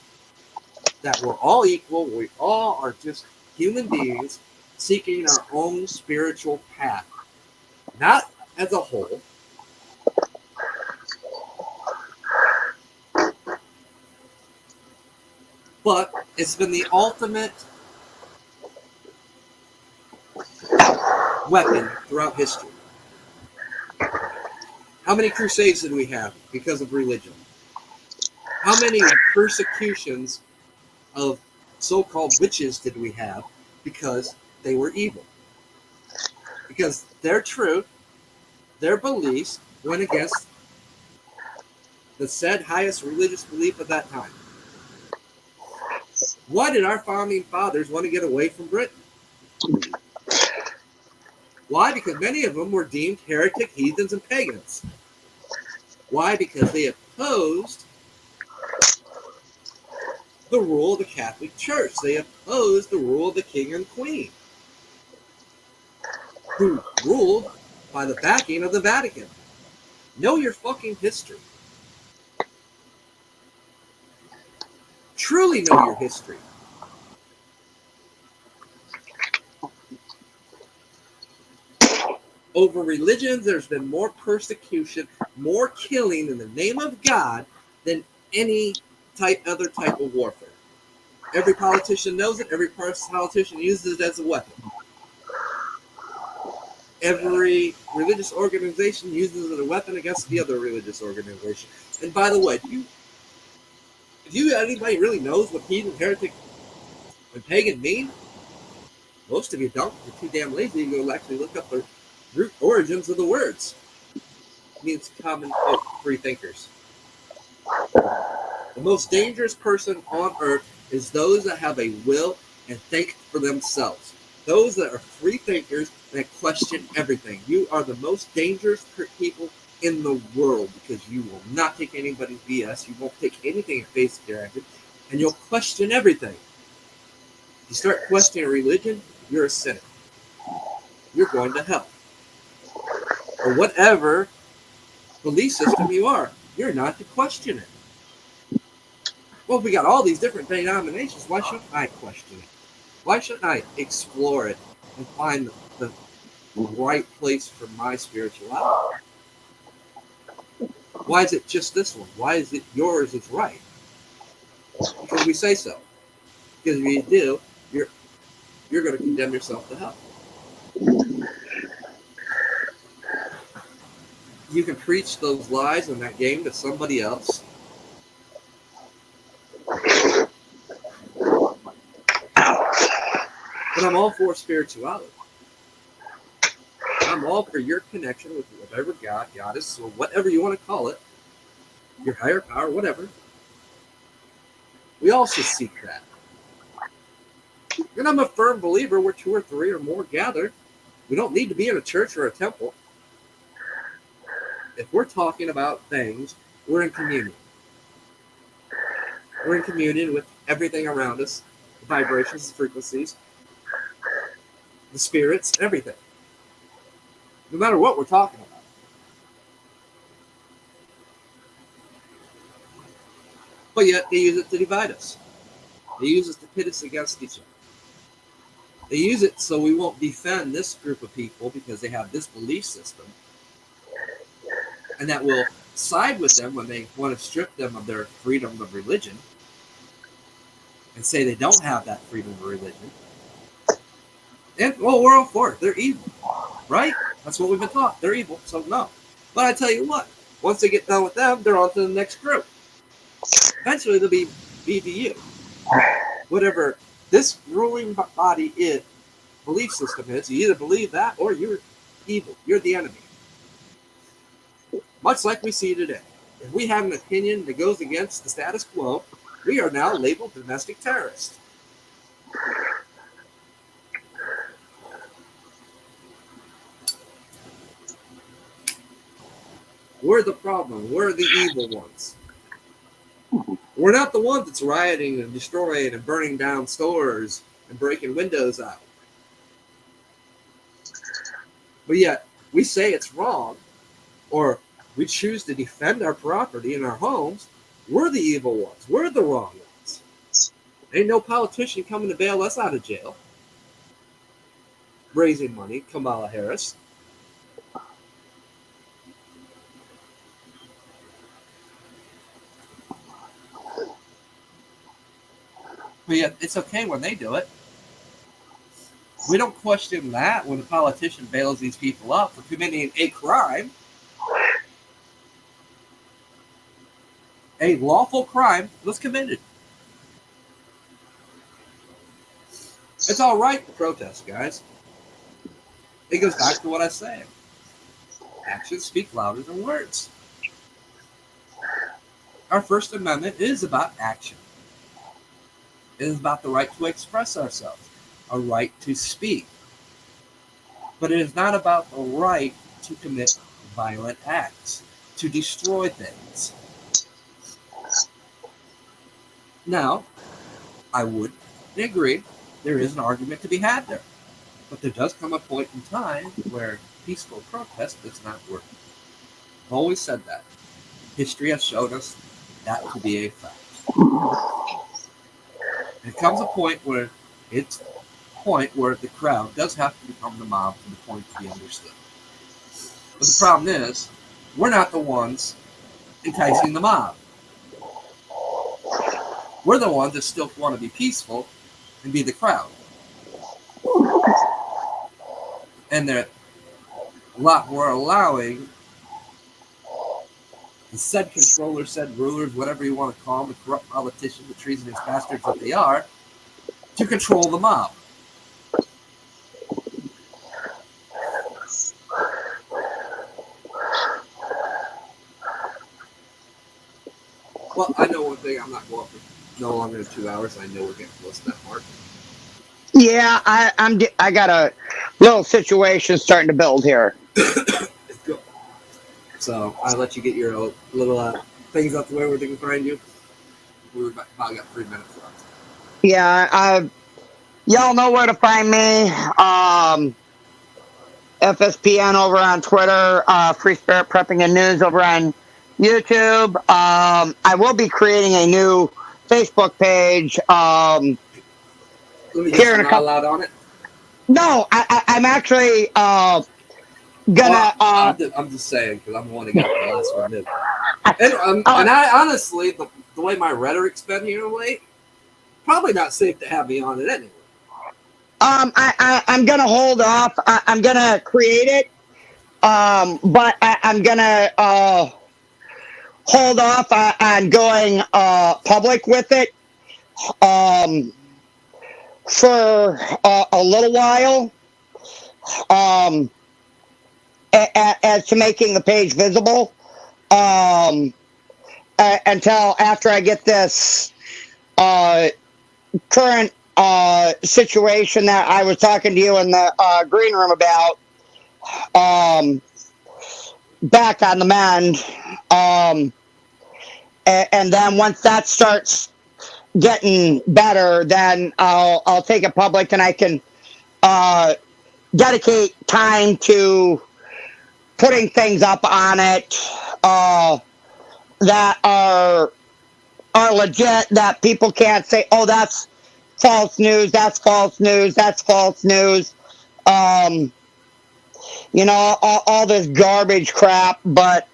That we're all equal. We all are just human beings seeking our own spiritual path. Not as a whole. But it's been the ultimate weapon throughout history. How many crusades did we have because of religion? How many persecutions of so-called witches did we have because they were evil? Because their truth, their beliefs went against the said highest religious belief at that time. Why did our founding fathers want to get away from Britain? Why? Because many of them were deemed heretic, heathens, and pagans. Why? Because they opposed the rule of the Catholic Church. They opposed the rule of the king and queen, who ruled by the backing of the Vatican. Know your fucking history. Truly know your history. Over religions, there's been more persecution, more killing in the name of God than any other type of warfare. Every politician knows it. Every politician uses it as a weapon. Every religious organization uses it as a weapon against the other religious organization. And by the way, if anybody really knows what heathen, heretic, and pagan mean, most of you don't. You're too damn lazy to go actually look up the root origins of the words. It means common folk, free thinkers. The most dangerous person on earth is those that have a will and think for themselves. Those that are free thinkers that question everything. You are the most dangerous people in the world because you will not take anybody's BS. You won't take anything at face value, and you'll question everything. If you start questioning religion, you're a sinner. You're going to hell. Or whatever belief system you are, you're not to question it. Well, if we got all these different denominations, why shouldn't I question it? Why shouldn't I explore it and find the right place for my spirituality? Why is it just this one? Why is it yours is right? Because we say so. Because if you do, you're going to condemn yourself to hell. You can preach those lies in that game to somebody else. But I'm all for spirituality. I'm all for your connection with whatever God, goddess, or whatever you want to call it, your higher power, whatever. We all should seek that. And I'm a firm believer where 2 or 3 or more gather. We don't need to be in a church or a temple. If we're talking about things, we're in communion. We're in communion with everything around us, the vibrations, the frequencies, the spirits, everything. No matter what we're talking about. But yet they use it to divide us. They use it to pit us against each other. They use it so we won't defend this group of people because they have this belief system. And that will side with them when they want to strip them of their freedom of religion and say they don't have that freedom of religion. And, well, we're all for it. They're evil, right? That's what we've been taught. They're evil, so no. But I tell you what, once they get done with them, they're on to the next group. Eventually, they'll be BDU. Whatever this ruling body is, belief system is, you either believe that or you're evil. You're the enemy. Much like we see today. If we have an opinion that goes against the status quo, we are now labeled domestic terrorists. We're the problem. We're the evil ones. We're not the ones that's rioting and destroying and burning down stores and breaking windows out. But yet, we say it's wrong, or we choose to defend our property and our homes. We're the evil ones. We're the wrong ones. Ain't no politician coming to bail us out of jail. Raising money, Kamala Harris. But yet, it's okay when they do it. We don't question that when a politician bails these people up for committing a crime. A lawful crime was committed. It's all right to protest, guys. It goes back to what I said. Actions speak louder than words. Our First Amendment is about action. It is about the right to express ourselves, a right to speak. But it is not about the right to commit violent acts, to destroy things. Now, I would agree there is an argument to be had there. But there does come a point in time where peaceful protest does not work. I've always said that. History has shown us that to be a fact. There comes a point where the crowd does have to become the mob for the point to be understood. But the problem is, we're not the ones enticing the mob. We're the ones that still want to be peaceful and be the crowd. And we're allowing the said controllers, said rulers, whatever you want to call them, the corrupt politicians, the treasonous bastards that they are, to control the mob. Well, I know one thing. I'm not going for no longer than 2 hours. I know we're getting close to that mark. Yeah, I got a little situation starting to build here. Go. So I'll let you get your little things out the way where they can find you. We're about got 3 minutes left. Yeah, y'all know where to find me. FSPN over on Twitter, Free Spirit Prepping and News over on YouTube. I will be creating a new Facebook page. Let me guess, Here in you're a not couple. allowed on it? No, I'm actually Well, gonna. I'm just saying because I'm the one that got the last one in. Uh, And I honestly, the way my rhetoric's been here late, probably not safe to have me on it anyway. I'm gonna hold off. I'm gonna create it. But I'm gonna hold off on going public with it. Um, for a little while. Um, as to making the page visible. Um, until after I get this uh current situation that I was talking to you in the green room about um back on the mend. Um, and then once that starts getting better, then I'll take it public and I can uh dedicate time to putting things up on it that are legit, that people can't say, oh, that's false news, that's false news, that's false news. Um, all this garbage crap. But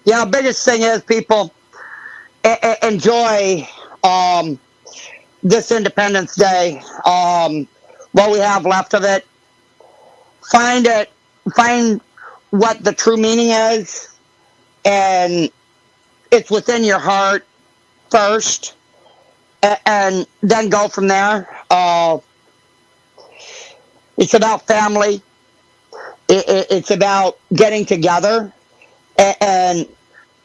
yeah, biggest thing is people enjoy um, this Independence Day. What we have left of it. Find it. Find what the true meaning is, and it's within your heart first, and then go from there. It's about family. It's about getting together, and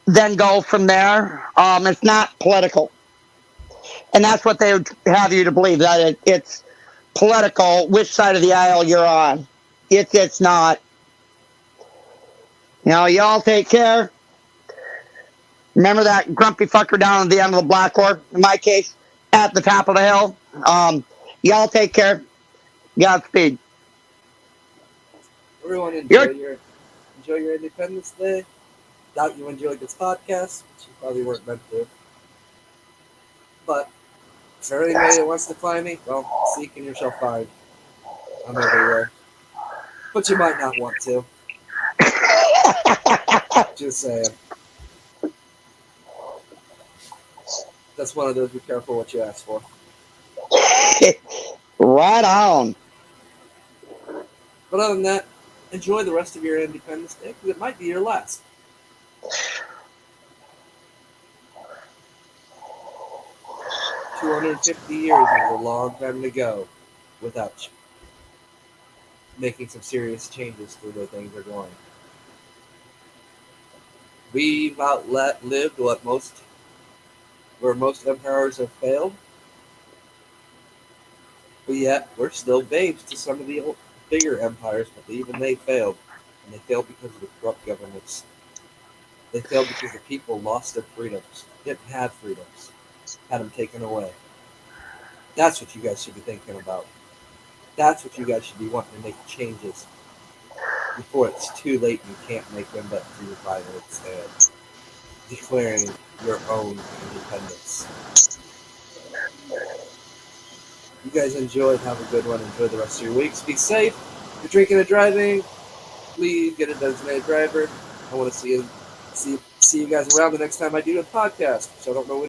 then go from there. It's not political, and that's what they would have you to believe, that it's political. Which side of the aisle you're on? It's not. Y'all take care. Remember that grumpy fucker down at the end of the blackboard? In my case, at the top of the hill. Y'all take care. Godspeed. Everyone You're enjoy your Independence Day. Doubt you enjoyed this podcast, which you probably weren't meant to. But for anybody that wants to find me, well, seek and you shall find. I'm everywhere. But you might not want to. Just saying. That's one of those be careful what you ask for. right on. But other than that, enjoy the rest of your Independence Day because it might be your last. 250 years is a long time to go without making some serious changes to the way things are going. We've outlived where most empires have failed, but yet we're still babes to some of the bigger empires. But even they failed, and they failed because of the corrupt governments. They failed because the people lost their freedoms, didn't have freedoms, had them taken away. That's what you guys should be thinking about. That's what you guys should be wanting to make changes before it's too late and you can't make them but through violence and declaring your own independence. You guys enjoy. Have a good one. Enjoy the rest of your weeks. Be safe. If you're drinking and driving, please get a designated driver. I want to see you guys around the next time I do a podcast. So I don't know when